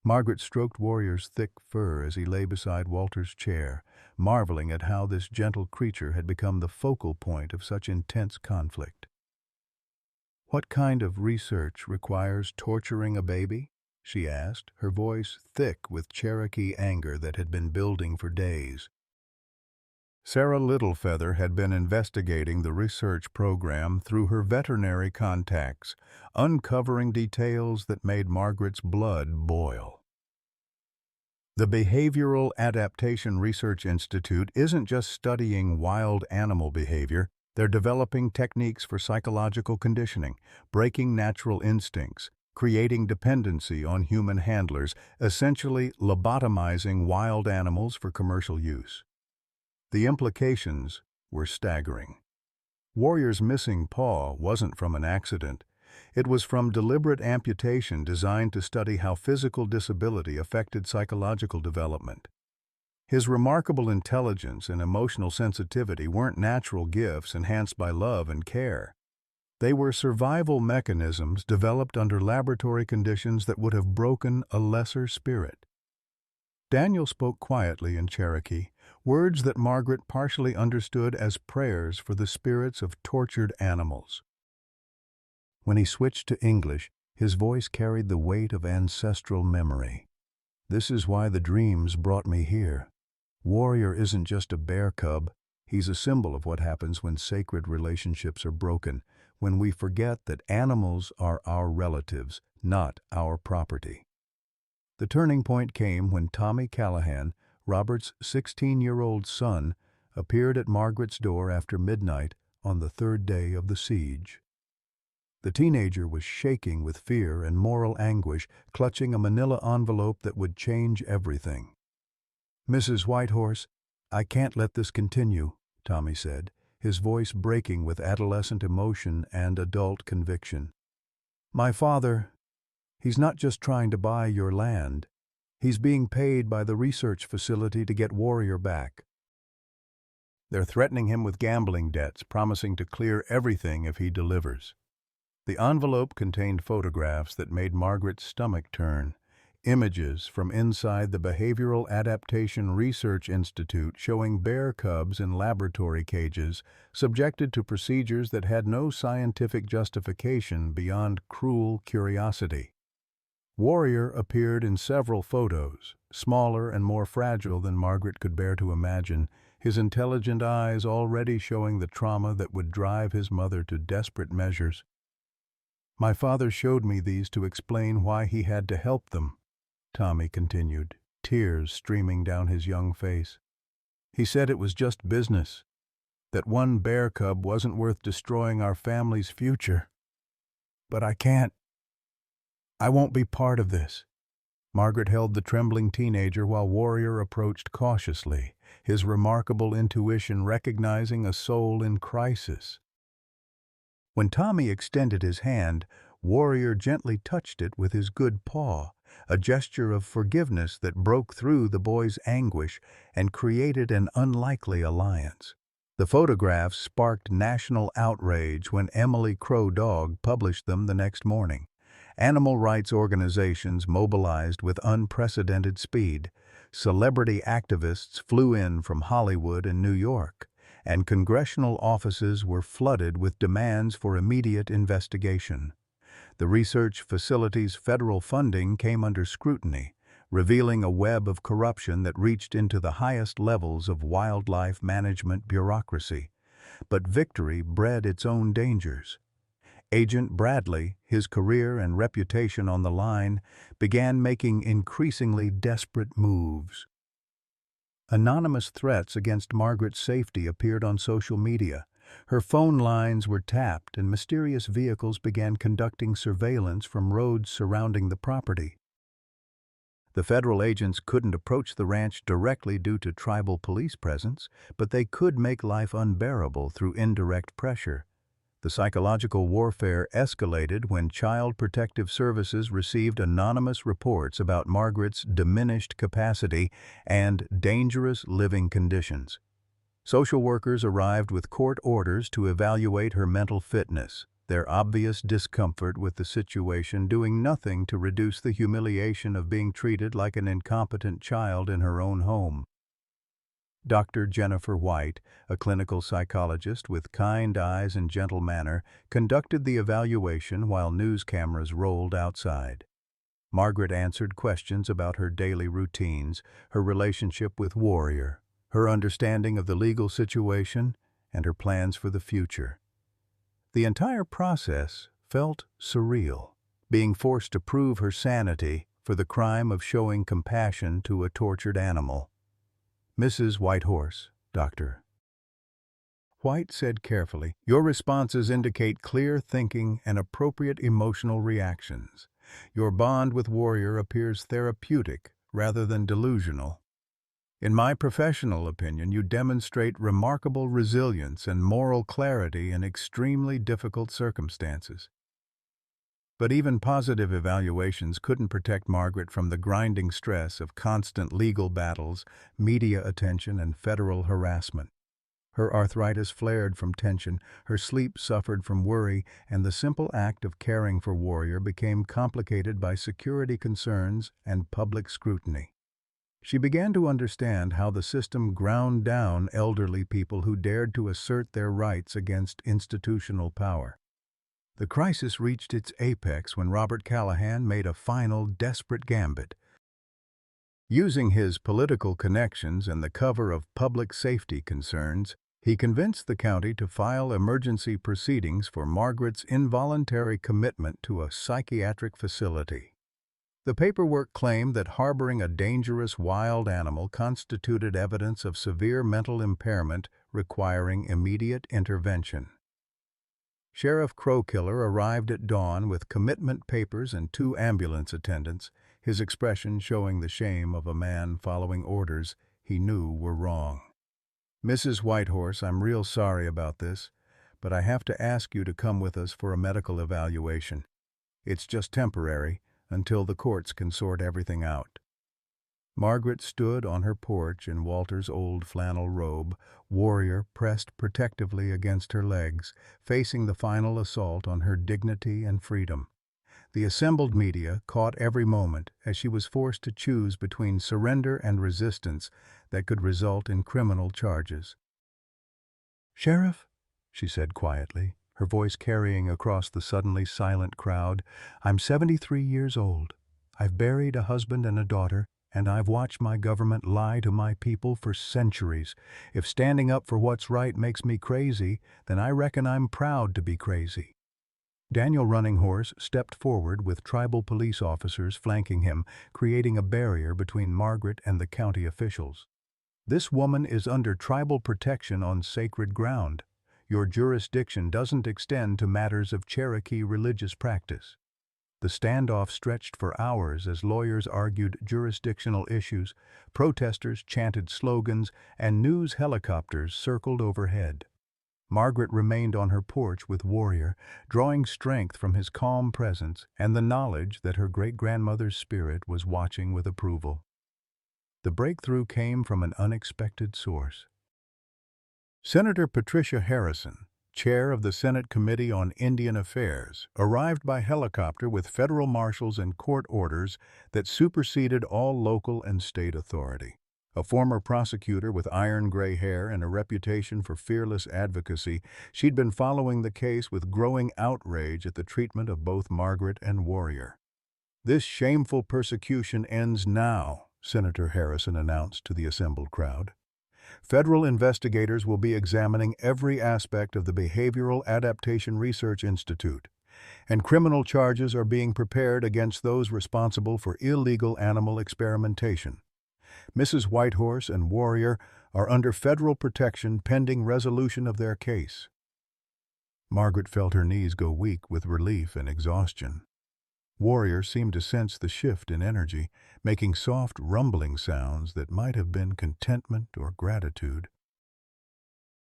Margaret stroked Warrior's thick fur as he lay beside Walter's chair, marveling at how this gentle creature had become the focal point of such intense conflict. "What kind of research requires torturing a baby?" she asked, her voice thick with Cherokee anger that had been building for days. Sarah Littlefeather had been investigating the research program through her veterinary contacts, uncovering details that made Margaret's blood boil. The Behavioral Adaptation Research Institute isn't just studying wild animal behavior, they're developing techniques for psychological conditioning, breaking natural instincts, creating dependency on human handlers, essentially lobotomizing wild animals for commercial use. The implications were staggering. Warrior's missing paw wasn't from an accident. It was from deliberate amputation designed to study how physical disability affected psychological development. His remarkable intelligence and emotional sensitivity weren't natural gifts enhanced by love and care. They were survival mechanisms developed under laboratory conditions that would have broken a lesser spirit. Daniel spoke quietly in Cherokee, words that Margaret partially understood as prayers for the spirits of tortured animals. When he switched to English, his voice carried the weight of ancestral memory. "This is why the dreams brought me here. Warrior isn't just a bear cub. He's a symbol of what happens when sacred relationships are broken, when we forget that animals are our relatives, not our property." The turning point came when Tommy Callahan, Robert's 16-year-old son, appeared at Margaret's door after midnight on the third day of the siege. The teenager was shaking with fear and moral anguish, clutching a manila envelope that would change everything. "Mrs. Whitehorse, I can't let this continue," Tommy said, his voice breaking with adolescent emotion and adult conviction. "My father, he's not just trying to buy your land. He's being paid by the research facility to get Warrior back. They're threatening him with gambling debts, promising to clear everything if he delivers." The envelope contained photographs that made Margaret's stomach turn, images from inside the Behavioral Adaptation Research Institute showing bear cubs in laboratory cages, subjected to procedures that had no scientific justification beyond cruel curiosity. Warrior appeared in several photos, smaller and more fragile than Margaret could bear to imagine, his intelligent eyes already showing the trauma that would drive his mother to desperate measures. "My father showed me these to explain why he had to help them," Tommy continued, tears streaming down his young face. "He said it was just business, that one bear cub wasn't worth destroying our family's future. But I can't. I won't be part of this." Margaret held the trembling teenager while Warrior approached cautiously, his remarkable intuition recognizing a soul in crisis. When Tommy extended his hand, Warrior gently touched it with his good paw, a gesture of forgiveness that broke through the boy's anguish and created an unlikely alliance. The photographs sparked national outrage when Emily Crow Dog published them the next morning. Animal rights organizations mobilized with unprecedented speed. Celebrity activists flew in from Hollywood and New York, and congressional offices were flooded with demands for immediate investigation. The research facility's federal funding came under scrutiny, revealing a web of corruption that reached into the highest levels of wildlife management bureaucracy. But victory bred its own dangers. Agent Bradley, his career and reputation on the line, began making increasingly desperate moves. Anonymous threats against Margaret's safety appeared on social media. Her phone lines were tapped and mysterious vehicles began conducting surveillance from roads surrounding the property. The federal agents couldn't approach the ranch directly due to tribal police presence, but they could make life unbearable through indirect pressure. The psychological warfare escalated when Child Protective Services received anonymous reports about Margaret's diminished capacity and dangerous living conditions. Social workers arrived with court orders to evaluate her mental fitness, their obvious discomfort with the situation doing nothing to reduce the humiliation of being treated like an incompetent child in her own home. Dr. Jennifer White, a clinical psychologist with kind eyes and gentle manner, conducted the evaluation while news cameras rolled outside. Margaret answered questions about her daily routines, her relationship with Warrior, her understanding of the legal situation, and her plans for the future. The entire process felt surreal, being forced to prove her sanity for the crime of showing compassion to a tortured animal. Mrs. Whitehorse, Dr. White said carefully, "Your responses indicate clear thinking and appropriate emotional reactions. Your bond with Warrior appears therapeutic rather than delusional. In my professional opinion, you demonstrate remarkable resilience and moral clarity in extremely difficult circumstances." But even positive evaluations couldn't protect Margaret from the grinding stress of constant legal battles, media attention, and federal harassment. Her arthritis flared from tension, her sleep suffered from worry, and the simple act of caring for Warrior became complicated by security concerns and public scrutiny. She began to understand how the system ground down elderly people who dared to assert their rights against institutional power. The crisis reached its apex when Robert Callahan made a final, desperate gambit. Using his political connections and the cover of public safety concerns, he convinced the county to file emergency proceedings for Margaret's involuntary commitment to a psychiatric facility. The paperwork claimed that harboring a dangerous wild animal constituted evidence of severe mental impairment requiring immediate intervention. Sheriff Crowkiller arrived at dawn with commitment papers and 2 ambulance attendants, his expression showing the shame of a man following orders he knew were wrong. "Mrs. Whitehorse, I'm real sorry about this, but I have to ask you to come with us for a medical evaluation. It's just temporary, until the courts can sort everything out." Margaret stood on her porch in Walter's old flannel robe, Warrior pressed protectively against her legs, facing the final assault on her dignity and freedom. The assembled media caught every moment as she was forced to choose between surrender and resistance that could result in criminal charges. "Sheriff," she said quietly, her voice carrying across the suddenly silent crowd, "I'm 73 years old. I've buried a husband and a daughter, and I've watched my government lie to my people for centuries. If standing up for what's right makes me crazy, then I reckon I'm proud to be crazy." Daniel Running Horse stepped forward with tribal police officers flanking him, creating a barrier between Margaret and the county officials. "This woman is under tribal protection on sacred ground. Your jurisdiction doesn't extend to matters of Cherokee religious practice." The standoff stretched for hours as lawyers argued jurisdictional issues, protesters chanted slogans, and news helicopters circled overhead. Margaret remained on her porch with Warrior, drawing strength from his calm presence and the knowledge that her great-grandmother's spirit was watching with approval. The breakthrough came from an unexpected source. Senator Patricia Harrison, chair of the Senate Committee on Indian Affairs, arrived by helicopter with federal marshals and court orders that superseded all local and state authority. A former prosecutor with iron gray hair and a reputation for fearless advocacy, she'd been following the case with growing outrage at the treatment of both Margaret and Warrior. "This shameful persecution ends now," Senator Harrison announced to the assembled crowd. "Federal investigators will be examining every aspect of the Behavioral Adaptation Research Institute, and criminal charges are being prepared against those responsible for illegal animal experimentation. Mrs. Whitehorse and Warrior are under federal protection pending resolution of their case." Margaret felt her knees go weak with relief and exhaustion. Warrior seemed to sense the shift in energy, making soft, rumbling sounds that might have been contentment or gratitude.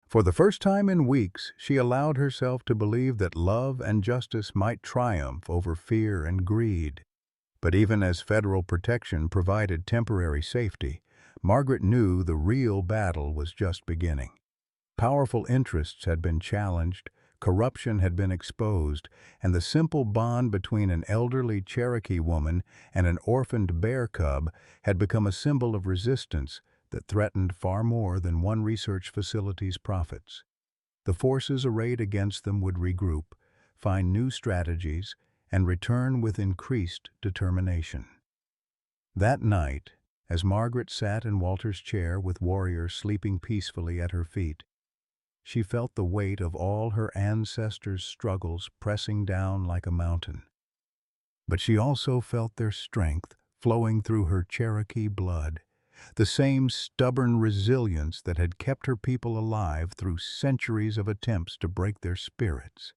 For the first time in weeks, she allowed herself to believe that love and justice might triumph over fear and greed. But even as federal protection provided temporary safety, Margaret knew the real battle was just beginning. Powerful interests had been challenged, corruption had been exposed, and the simple bond between an elderly Cherokee woman and an orphaned bear cub had become a symbol of resistance that threatened far more than one research facility's profits. The forces arrayed against them would regroup, find new strategies, and return with increased determination. That night, as Margaret sat in Walter's chair with Warrior sleeping peacefully at her feet, she felt the weight of all her ancestors' struggles pressing down like a mountain. But she also felt their strength flowing through her Cherokee blood, the same stubborn resilience that had kept her people alive through centuries of attempts to break their spirits.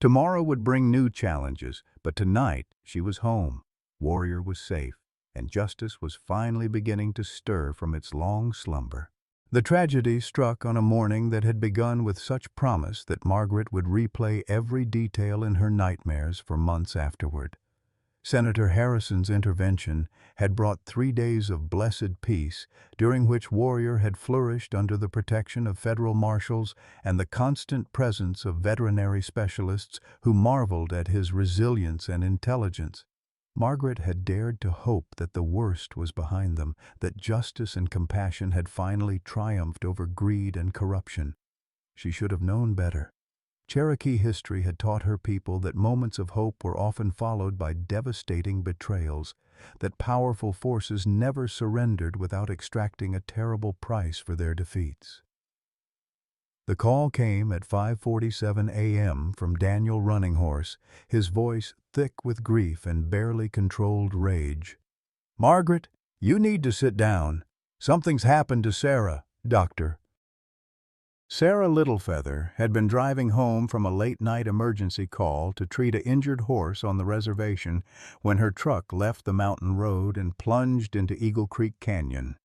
Tomorrow would bring new challenges, but tonight she was home. Warrior was safe, and justice was finally beginning to stir from its long slumber. The tragedy struck on a morning that had begun with such promise that Margaret would replay every detail in her nightmares for months afterward. Senator Harrison's intervention had brought 3 days of blessed peace, during which Warrior had flourished under the protection of federal marshals and the constant presence of veterinary specialists who marveled at his resilience and intelligence. Margaret had dared to hope that the worst was behind them, that justice and compassion had finally triumphed over greed and corruption. She should have known better. Cherokee history had taught her people that moments of hope were often followed by devastating betrayals, that powerful forces never surrendered without extracting a terrible price for their defeats. The call came at 5:47 a.m. from Daniel Running Horse, his voice thick with grief and barely controlled rage. "Margaret, you need to sit down. Something's happened to Sarah, doctor." Sarah Littlefeather had been driving home from a late-night emergency call to treat an injured horse on the reservation when her truck left the mountain road and plunged into Eagle Creek Canyon.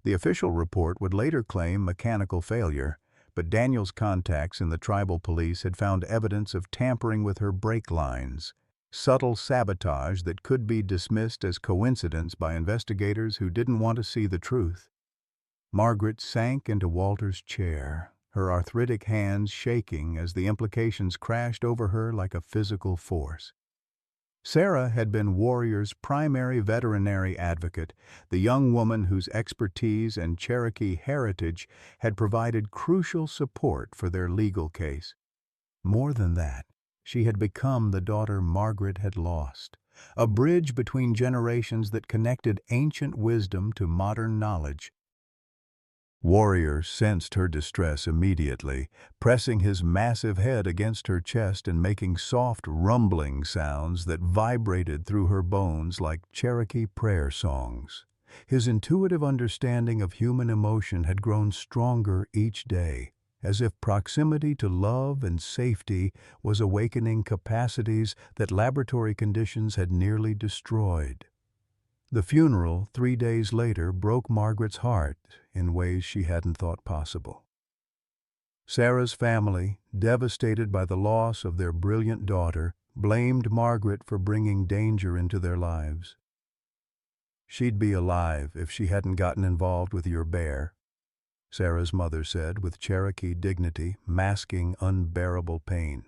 The official report would later claim mechanical failure, but Daniel's contacts in the tribal police had found evidence of tampering with her brake lines, subtle sabotage that could be dismissed as coincidence by investigators who didn't want to see the truth. Margaret sank into Walter's chair, her arthritic hands shaking as the implications crashed over her like a physical force. Sarah had been Warrior's primary veterinary advocate, the young woman whose expertise and Cherokee heritage had provided crucial support for their legal case. More than that, she had become the daughter Margaret had lost, a bridge between generations that connected ancient wisdom to modern knowledge. Warrior sensed her distress immediately, pressing his massive head against her chest and making soft, rumbling sounds that vibrated through her bones like Cherokee prayer songs. His intuitive understanding of human emotion had grown stronger each day, as if proximity to love and safety was awakening capacities that laboratory conditions had nearly destroyed. The funeral, 3 days later, broke Margaret's heart in ways she hadn't thought possible. Sarah's family, devastated by the loss of their brilliant daughter, blamed Margaret for bringing danger into their lives. "She'd be alive if she hadn't gotten involved with your bear." Sarah's mother said with Cherokee dignity, masking unbearable pain.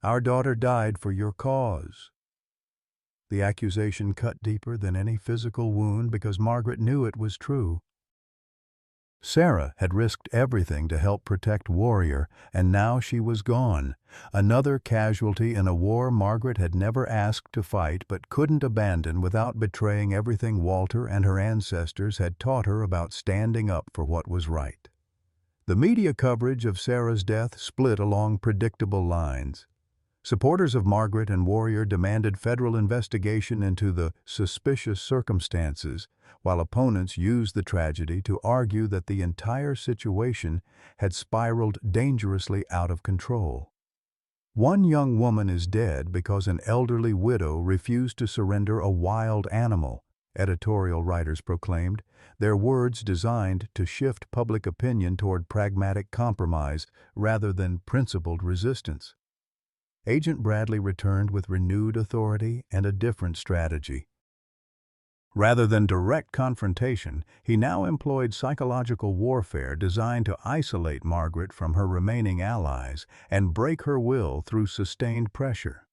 "Our daughter died for your cause." The accusation cut deeper than any physical wound because Margaret knew it was true. Sarah had risked everything to help protect Warrior, and now she was gone. Another casualty in a war Margaret had never asked to fight but couldn't abandon without betraying everything Walter and her ancestors had taught her about standing up for what was right. The media coverage of Sarah's death split along predictable lines. Supporters of Margaret and Warrior demanded federal investigation into the suspicious circumstances, while opponents used the tragedy to argue that the entire situation had spiraled dangerously out of control. One young woman is dead because an elderly widow refused to surrender a wild animal, editorial writers proclaimed, their words designed to shift public opinion toward pragmatic compromise rather than principled resistance. Agent Bradley returned with renewed authority and a different strategy. Rather than direct confrontation, he now employed psychological warfare designed to isolate Margaret from her remaining allies and break her will through sustained pressure.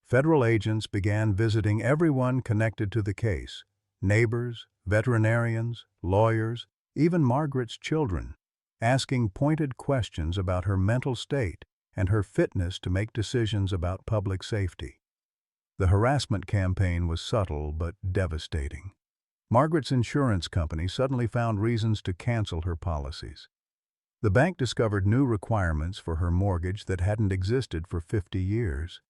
Federal agents began visiting everyone connected to the case: neighbors, veterinarians, lawyers, even Margaret's children, asking pointed questions about her mental state and her fitness to make decisions about public safety. The harassment campaign was subtle but devastating. Margaret's insurance company suddenly found reasons to cancel her policies. The bank discovered new requirements for her mortgage that hadn't existed for 50 years.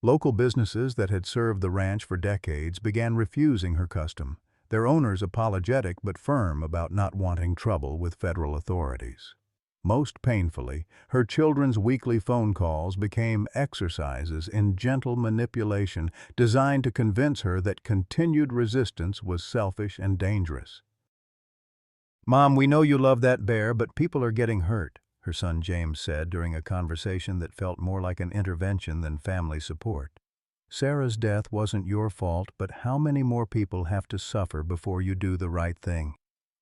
Local businesses that had served the ranch for decades began refusing her custom, their owners apologetic but firm about not wanting trouble with federal authorities. Most painfully, her children's weekly phone calls became exercises in gentle manipulation designed to convince her that continued resistance was selfish and dangerous. "Mom, we know you love that bear, but people are getting hurt," her son James said during a conversation that felt more like an intervention than family support. "Sarah's death wasn't your fault, but how many more people have to suffer before you do the right thing?"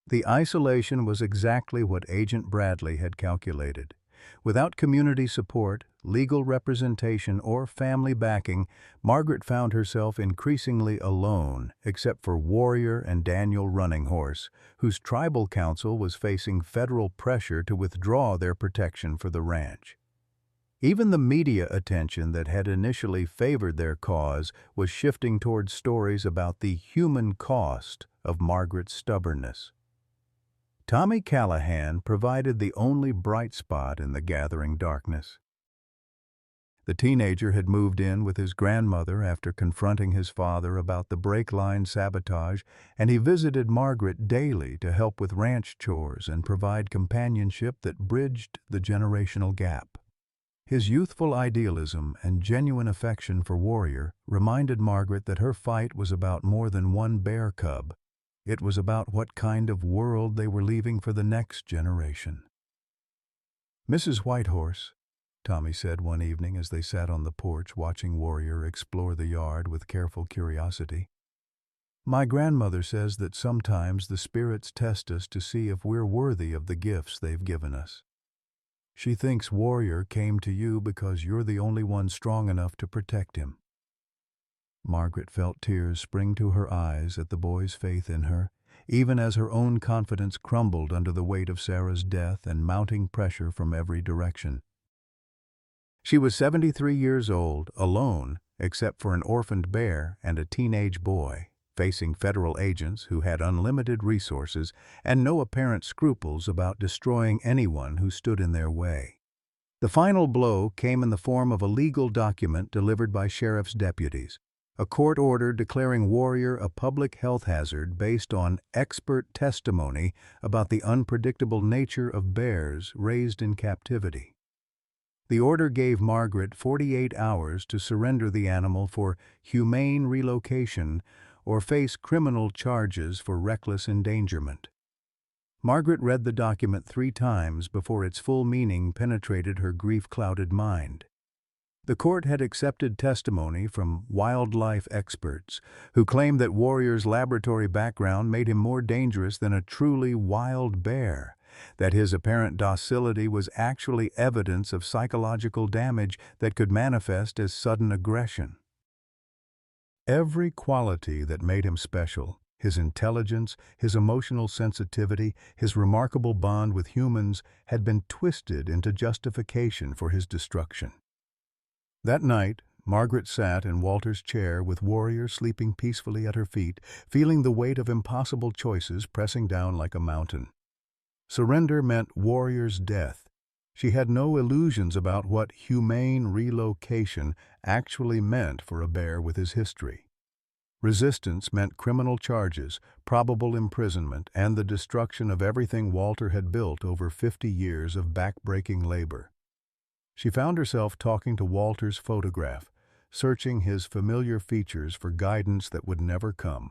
The isolation was exactly what Agent Bradley had calculated. Without community support, legal representation, or family backing, Margaret found herself increasingly alone, except for Warrior and Daniel Running Horse, whose tribal council was facing federal pressure to withdraw their protection for the ranch. Even the media attention that had initially favored their cause was shifting toward stories about the human cost of Margaret's stubbornness. Tommy Callahan provided the only bright spot in the gathering darkness. The teenager had moved in with his grandmother after confronting his father about the brake line sabotage, and he visited Margaret daily to help with ranch chores and provide companionship that bridged the generational gap. His youthful idealism and genuine affection for Warrior reminded Margaret that her fight was about more than one bear cub. It was about what kind of world they were leaving for the next generation. "Mrs. Whitehorse," Tommy said one evening as they sat on the porch watching Warrior explore the yard with careful curiosity, "my grandmother says that sometimes the spirits test us to see if we're worthy of the gifts they've given us. She thinks Warrior came to you because you're the only one strong enough to protect him." Margaret felt tears spring to her eyes at the boy's faith in her, even as her own confidence crumbled under the weight of Sarah's death and mounting pressure from every direction. She was 73 years old, alone, except for an orphaned bear and a teenage boy, facing federal agents who had unlimited resources and no apparent scruples about destroying anyone who stood in their way. The final blow came in the form of a legal document delivered by sheriff's deputies. A court order declaring Warrior a public health hazard based on expert testimony about the unpredictable nature of bears raised in captivity. The order gave Margaret 48 hours to surrender the animal for humane relocation or face criminal charges for reckless endangerment. Margaret read the document 3 times before its full meaning penetrated her grief-clouded mind. The court had accepted testimony from wildlife experts who claimed that Warrior's laboratory background made him more dangerous than a truly wild bear, that his apparent docility was actually evidence of psychological damage that could manifest as sudden aggression. Every quality that made him special, his intelligence, his emotional sensitivity, his remarkable bond with humans, had been twisted into justification for his destruction. That night, Margaret sat in Walter's chair with Warrior sleeping peacefully at her feet, feeling the weight of impossible choices pressing down like a mountain. Surrender meant Warrior's death. She had no illusions about what humane relocation actually meant for a bear with his history. Resistance meant criminal charges, probable imprisonment, and the destruction of everything Walter had built over 50 years of backbreaking labor. She found herself talking to Walter's photograph, searching his familiar features for guidance that would never come.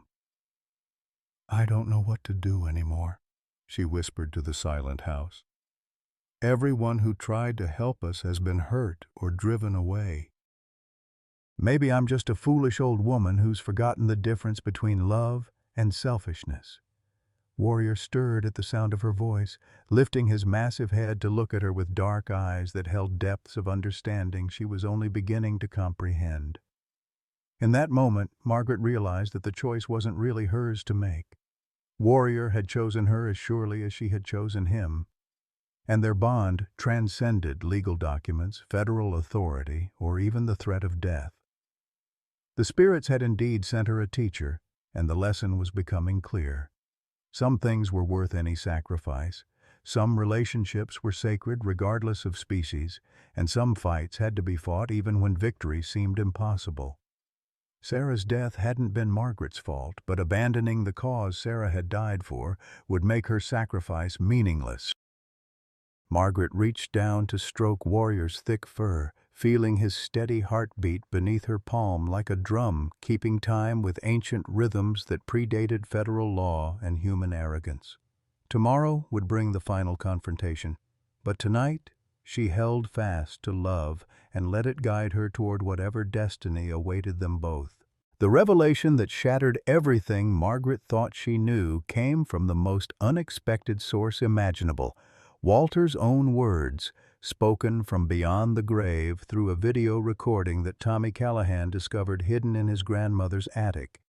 "I don't know what to do anymore," she whispered to the silent house. "Everyone who tried to help us has been hurt or driven away. Maybe I'm just a foolish old woman who's forgotten the difference between love and selfishness." Warrior stirred at the sound of her voice, lifting his massive head to look at her with dark eyes that held depths of understanding she was only beginning to comprehend. In that moment, Margaret realized that the choice wasn't really hers to make. Warrior had chosen her as surely as she had chosen him, and their bond transcended legal documents, federal authority, or even the threat of death. The spirits had indeed sent her a teacher, and the lesson was becoming clear. Some things were worth any sacrifice, some relationships were sacred regardless of species, and some fights had to be fought even when victory seemed impossible. Sarah's death hadn't been Margaret's fault, but abandoning the cause Sarah had died for would make her sacrifice meaningless. Margaret reached down to stroke Warrior's thick fur, feeling his steady heartbeat beneath her palm like a drum keeping time with ancient rhythms that predated federal law and human arrogance. Tomorrow would bring the final confrontation, but tonight she held fast to love and let it guide her toward whatever destiny awaited them both. The revelation that shattered everything Margaret thought she knew came from the most unexpected source imaginable: Walter's own words, spoken from beyond the grave through a video recording that Tommy Callahan discovered hidden in his grandmother's attic.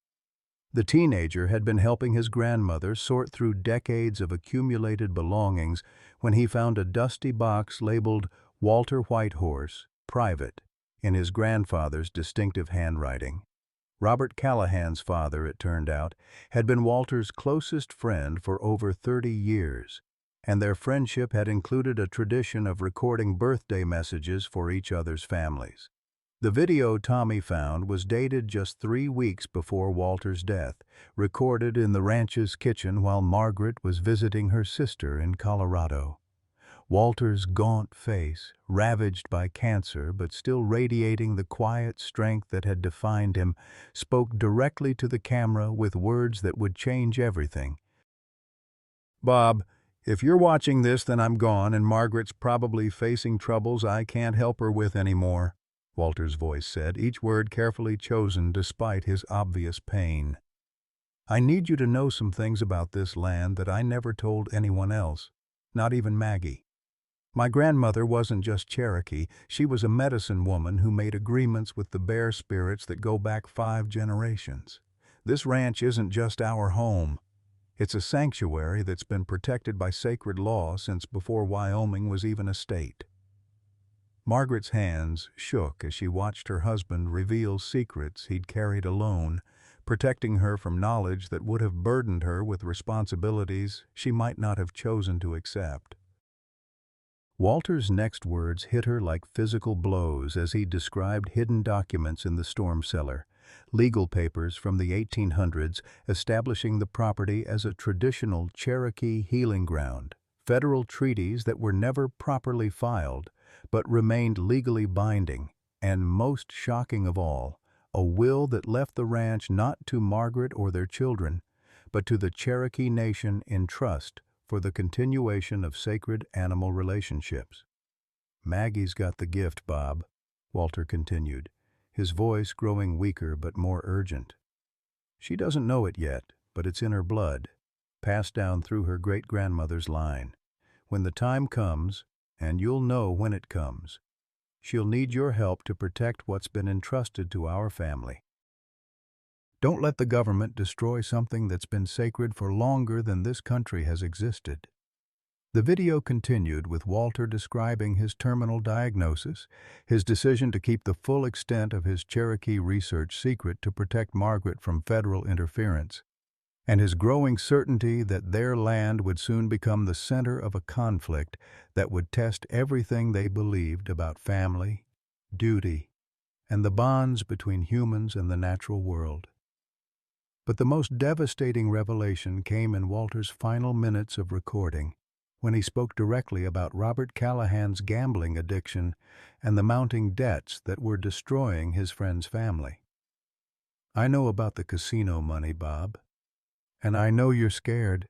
The teenager had been helping his grandmother sort through decades of accumulated belongings when he found a dusty box labeled Walter Whitehorse, Private, in his grandfather's distinctive handwriting. Robert Callahan's father, it turned out, had been Walter's closest friend for over 30 years, and their friendship had included a tradition of recording birthday messages for each other's families. The video Tommy found was dated just 3 weeks before Walter's death, recorded in the ranch's kitchen while Margaret was visiting her sister in Colorado. Walter's gaunt face, ravaged by cancer but still radiating the quiet strength that had defined him, spoke directly to the camera with words that would change everything. "Bob, if you're watching this, then I'm gone, and Margaret's probably facing troubles I can't help her with anymore," Walter's voice said, each word carefully chosen despite his obvious pain. "I need you to know some things about this land that I never told anyone else, not even Maggie. My grandmother wasn't just Cherokee, she was a medicine woman who made agreements with the bear spirits that go back 5 generations. This ranch isn't just our home. It's a sanctuary that's been protected by sacred law since before Wyoming was even a state." Margaret's hands shook as she watched her husband reveal secrets he'd carried alone, protecting her from knowledge that would have burdened her with responsibilities she might not have chosen to accept. Walter's next words hit her like physical blows as he described hidden documents in the storm cellar, legal papers from the 1800s establishing the property as a traditional Cherokee healing ground, federal treaties that were never properly filed but remained legally binding, and most shocking of all, a will that left the ranch not to Margaret or their children, but to the Cherokee Nation in trust for the continuation of sacred animal relationships. "Maggie's got the gift, Bob," Walter continued, his voice growing weaker but more urgent. She doesn't know it yet, but it's in her blood, passed down through her great-grandmother's line. When the time comes, and you'll know when it comes, she'll need your help to protect what's been entrusted to our family. Don't let the government destroy something that's been sacred for longer than this country has existed. The video continued with Walter describing his terminal diagnosis, his decision to keep the full extent of his Cherokee research secret to protect Margaret from federal interference, and his growing certainty that their land would soon become the center of a conflict that would test everything they believed about family, duty, and the bonds between humans and the natural world. But the most devastating revelation came in Walter's final minutes of recording, when he spoke directly about Robert Callahan's gambling addiction and the mounting debts that were destroying his friend's family. "I know about the casino money, Bob, and I know you're scared,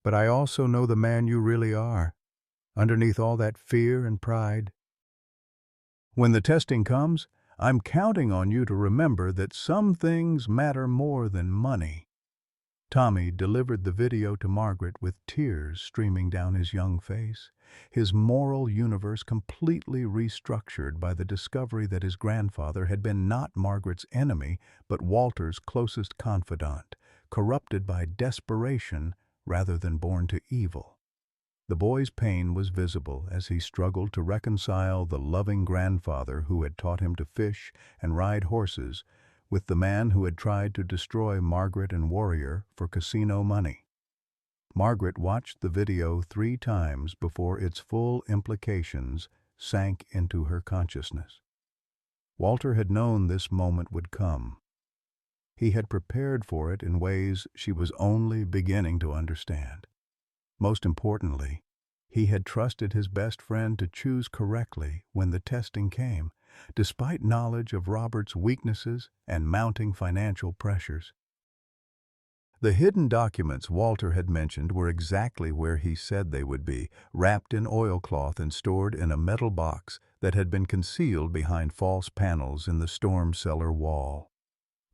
but I also know the man you really are, underneath all that fear and pride. When the testing comes, I'm counting on you to remember that some things matter more than money." Tommy delivered the video to Margaret with tears streaming down his young face, his moral universe completely restructured by the discovery that his grandfather had been not Margaret's enemy, but Walter's closest confidant, corrupted by desperation rather than born to evil. The boy's pain was visible as he struggled to reconcile the loving grandfather who had taught him to fish and ride horses with the man who had tried to destroy Margaret and Warrior for casino money. Margaret watched the video 3 times before its full implications sank into her consciousness. Walter had known this moment would come. He had prepared for it in ways she was only beginning to understand. Most importantly, he had trusted his best friend to choose correctly when the testing came, despite knowledge of Robert's weaknesses and mounting financial pressures. The hidden documents Walter had mentioned were exactly where he said they would be, wrapped in oilcloth and stored in a metal box that had been concealed behind false panels in the storm cellar wall.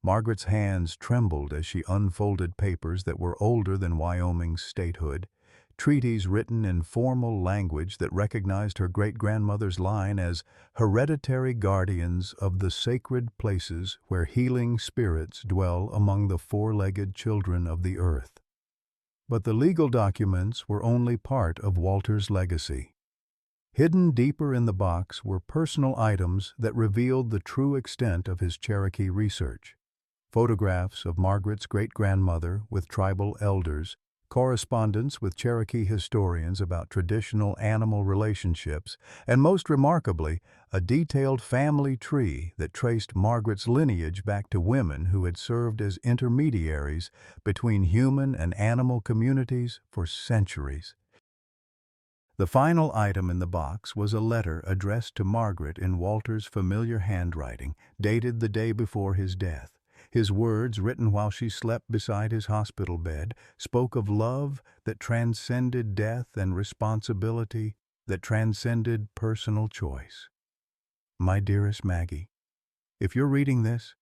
Margaret's hands trembled as she unfolded papers that were older than Wyoming's statehood, treaties written in formal language that recognized her great-grandmother's line as hereditary guardians of the sacred places where healing spirits dwell among the four-legged children of the earth. But the legal documents were only part of Walter's legacy. Hidden deeper in the box were personal items that revealed the true extent of his Cherokee research. Photographs of Margaret's great-grandmother with tribal elders, correspondence with Cherokee historians about traditional animal relationships, and most remarkably, a detailed family tree that traced Margaret's lineage back to women who had served as intermediaries between human and animal communities for centuries. The final item in the box was a letter addressed to Margaret in Walter's familiar handwriting, dated the day before his death. His words, written while she slept beside his hospital bed, spoke of love that transcended death and responsibility that transcended personal choice. "My dearest Maggie, if you're reading this,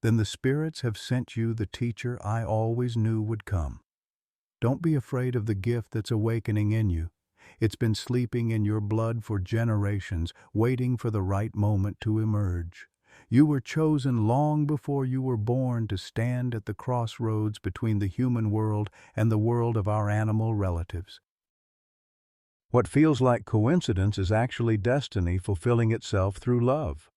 then the spirits have sent you the teacher I always knew would come. Don't be afraid of the gift that's awakening in you. It's been sleeping in your blood for generations, waiting for the right moment to emerge. You were chosen long before you were born to stand at the crossroads between the human world and the world of our animal relatives. What feels like coincidence is actually destiny fulfilling itself through love."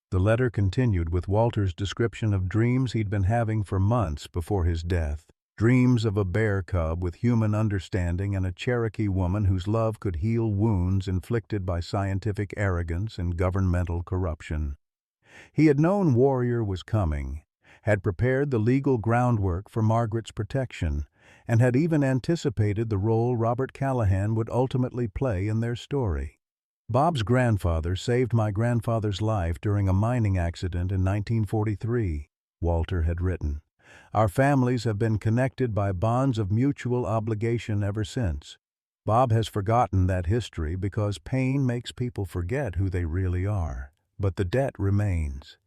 The letter continued with Walter's description of dreams he'd been having for months before his death. Dreams of a bear cub with human understanding and a Cherokee woman whose love could heal wounds inflicted by scientific arrogance and governmental corruption. He had known Warrior was coming, had prepared the legal groundwork for Margaret's protection, and had even anticipated the role Robert Callahan would ultimately play in their story. "Bob's grandfather saved my grandfather's life during a mining accident in 1943, Walter had written. "Our families have been connected by bonds of mutual obligation ever since. Bob has forgotten that history because pain makes people forget who they really are. but the debt remains.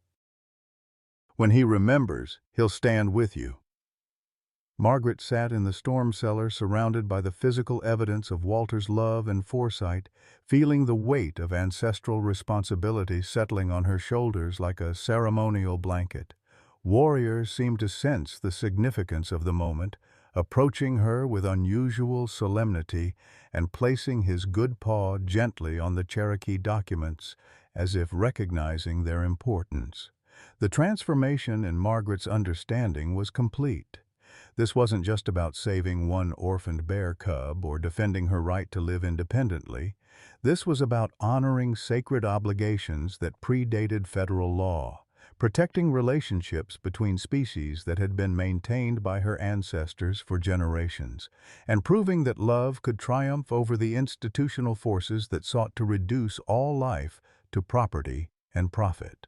When he remembers, he'll stand with you. Margaret sat in the storm cellar surrounded by the physical evidence of Walter's love and foresight, feeling the weight of ancestral responsibility settling on her shoulders like a ceremonial blanket. Warrior seemed to sense the significance of the moment, approaching her with unusual solemnity and placing his good paw gently on the Cherokee documents, as if recognizing their importance. The transformation in Margaret's understanding was complete. This wasn't just about saving one orphaned bear cub or defending her right to live independently. This was about honoring sacred obligations that predated federal law, protecting relationships between species that had been maintained by her ancestors for generations, and proving that love could triumph over the institutional forces that sought to reduce all life to property and profit.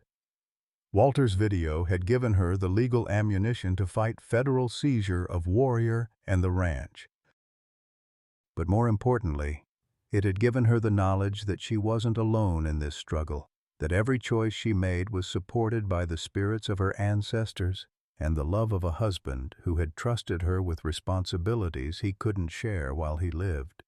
Walter's video had given her the legal ammunition to fight federal seizure of Warrior and the ranch. But more importantly, it had given her the knowledge that she wasn't alone in this struggle, that every choice she made was supported by the spirits of her ancestors and the love of a husband who had trusted her with responsibilities he couldn't share while he lived.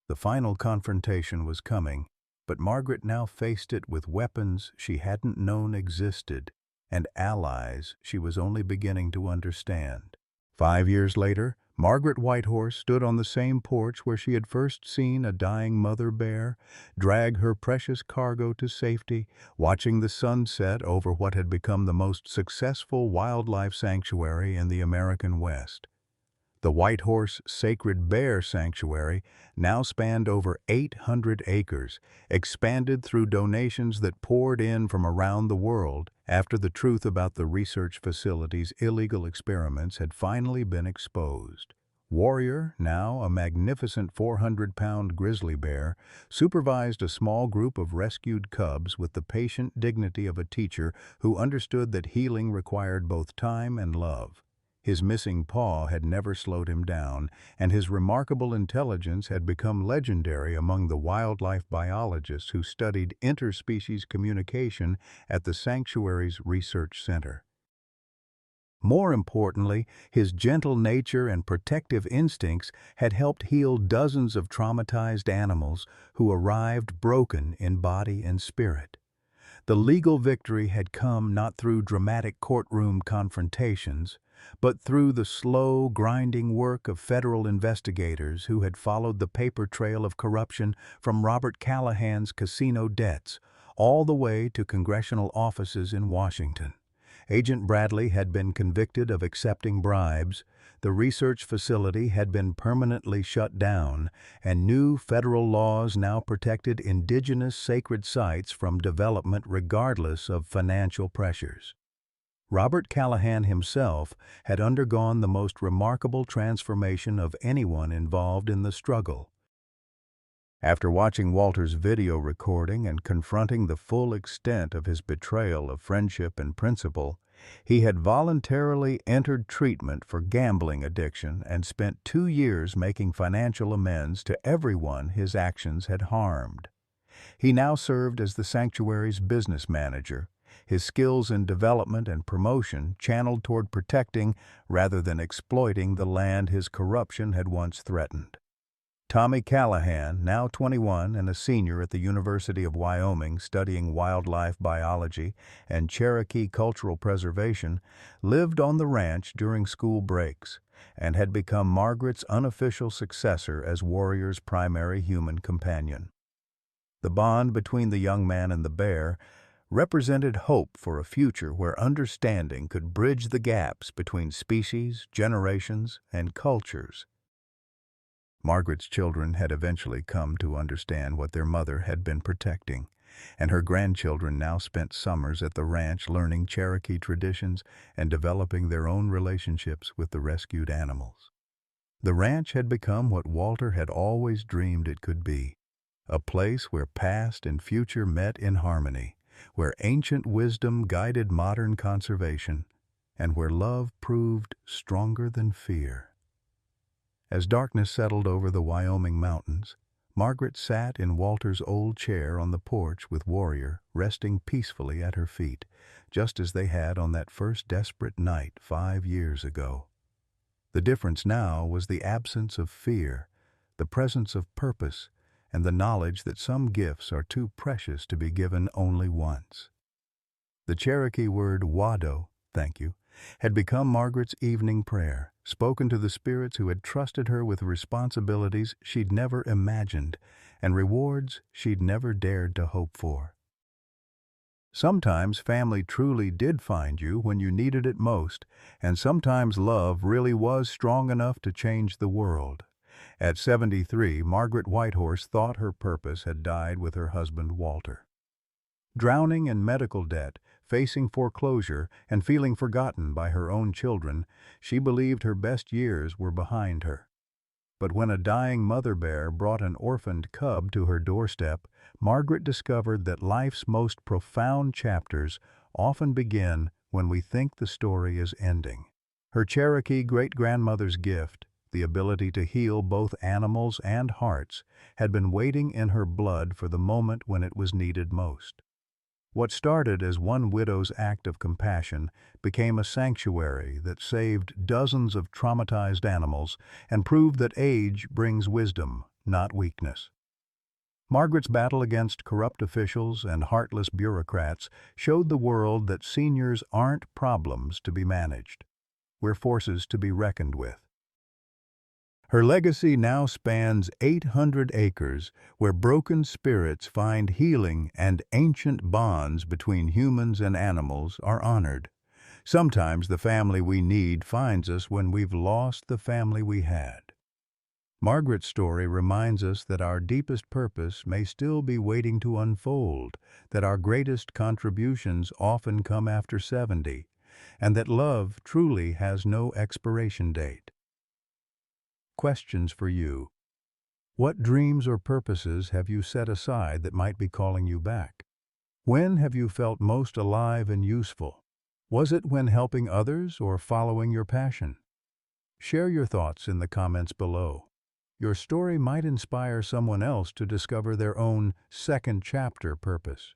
The final confrontation was coming, but Margaret now faced it with weapons she hadn't known existed and allies she was only beginning to understand. 5 years later, Margaret Whitehorse stood on the same porch where she had first seen a dying mother bear drag her precious cargo to safety, watching the sun set over what had become the most successful wildlife sanctuary in the American West. The Whitehorse Sacred Bear Sanctuary now spanned over 800 acres, expanded through donations that poured in from around the world after the truth about the research facility's illegal experiments had finally been exposed. Warrior, now a magnificent 400-pound grizzly bear, supervised a small group of rescued cubs with the patient dignity of a teacher who understood that healing required both time and love. His missing paw had never slowed him down, and his remarkable intelligence had become legendary among the wildlife biologists who studied interspecies communication at the sanctuary's research center. More importantly, his gentle nature and protective instincts had helped heal dozens of traumatized animals who arrived broken in body and spirit. The legal victory had come not through dramatic courtroom confrontations, but through the slow, grinding work of federal investigators who had followed the paper trail of corruption from Robert Callahan's casino debts all the way to congressional offices in Washington. Agent Bradley had been convicted of accepting bribes, the research facility had been permanently shut down, and new federal laws now protected indigenous sacred sites from development regardless of financial pressures. Robert Callahan himself had undergone the most remarkable transformation of anyone involved in the struggle. After watching Walter's video recording and confronting the full extent of his betrayal of friendship and principle, he had voluntarily entered treatment for gambling addiction and spent 2 years making financial amends to everyone his actions had harmed. He now served as the sanctuary's business manager, his skills in development and promotion channeled toward protecting rather than exploiting the land his corruption had once threatened. Tommy Callahan, now 21 and a senior at the University of Wyoming studying wildlife biology and Cherokee cultural preservation, lived on the ranch during school breaks and had become Margaret's unofficial successor as Warrior's primary human companion. The bond between the young man and the bear represented hope for a future where understanding could bridge the gaps between species, generations, and cultures. Margaret's children had eventually come to understand what their mother had been protecting, and her grandchildren now spent summers at the ranch learning Cherokee traditions and developing their own relationships with the rescued animals. The ranch had become what Walter had always dreamed it could be, a place where past and future met in harmony, where ancient wisdom guided modern conservation, and where love proved stronger than fear. As darkness settled over the Wyoming mountains, Margaret sat in Walter's old chair on the porch with Warrior resting peacefully at her feet, just as they had on that first desperate night 5 years ago. The difference now was the absence of fear, the presence of purpose, and the knowledge that some gifts are too precious to be given only once. The Cherokee word wado, thank you, had become Margaret's evening prayer, spoken to the spirits who had trusted her with responsibilities she'd never imagined and rewards she'd never dared to hope for. Sometimes family truly did find you when you needed it most, and sometimes love really was strong enough to change the world. At 73, Margaret Whitehorse thought her purpose had died with her husband Walter. Drowning in medical debt, facing foreclosure, and feeling forgotten by her own children, she believed her best years were behind her. But when a dying mother bear brought an orphaned cub to her doorstep, Margaret discovered that life's most profound chapters often begin when we think the story is ending. Her Cherokee great-grandmother's gift, the ability to heal both animals and hearts, had been waiting in her blood for the moment when it was needed most. What started as one widow's act of compassion became a sanctuary that saved dozens of traumatized animals and proved that age brings wisdom, not weakness. Margaret's battle against corrupt officials and heartless bureaucrats showed the world that seniors aren't problems to be managed. We're forces to be reckoned with. Her legacy now spans 800 acres where broken spirits find healing and ancient bonds between humans and animals are honored. Sometimes the family we need finds us when we've lost the family we had. Margaret's story reminds us that our deepest purpose may still be waiting to unfold, that our greatest contributions often come after 70, and that love truly has no expiration date. Questions for you. What dreams or purposes have you set aside that might be calling you back? When have you felt most alive and useful? Was it when helping others or following your passion? Share your thoughts in the comments below. Your story might inspire someone else to discover their own second chapter purpose.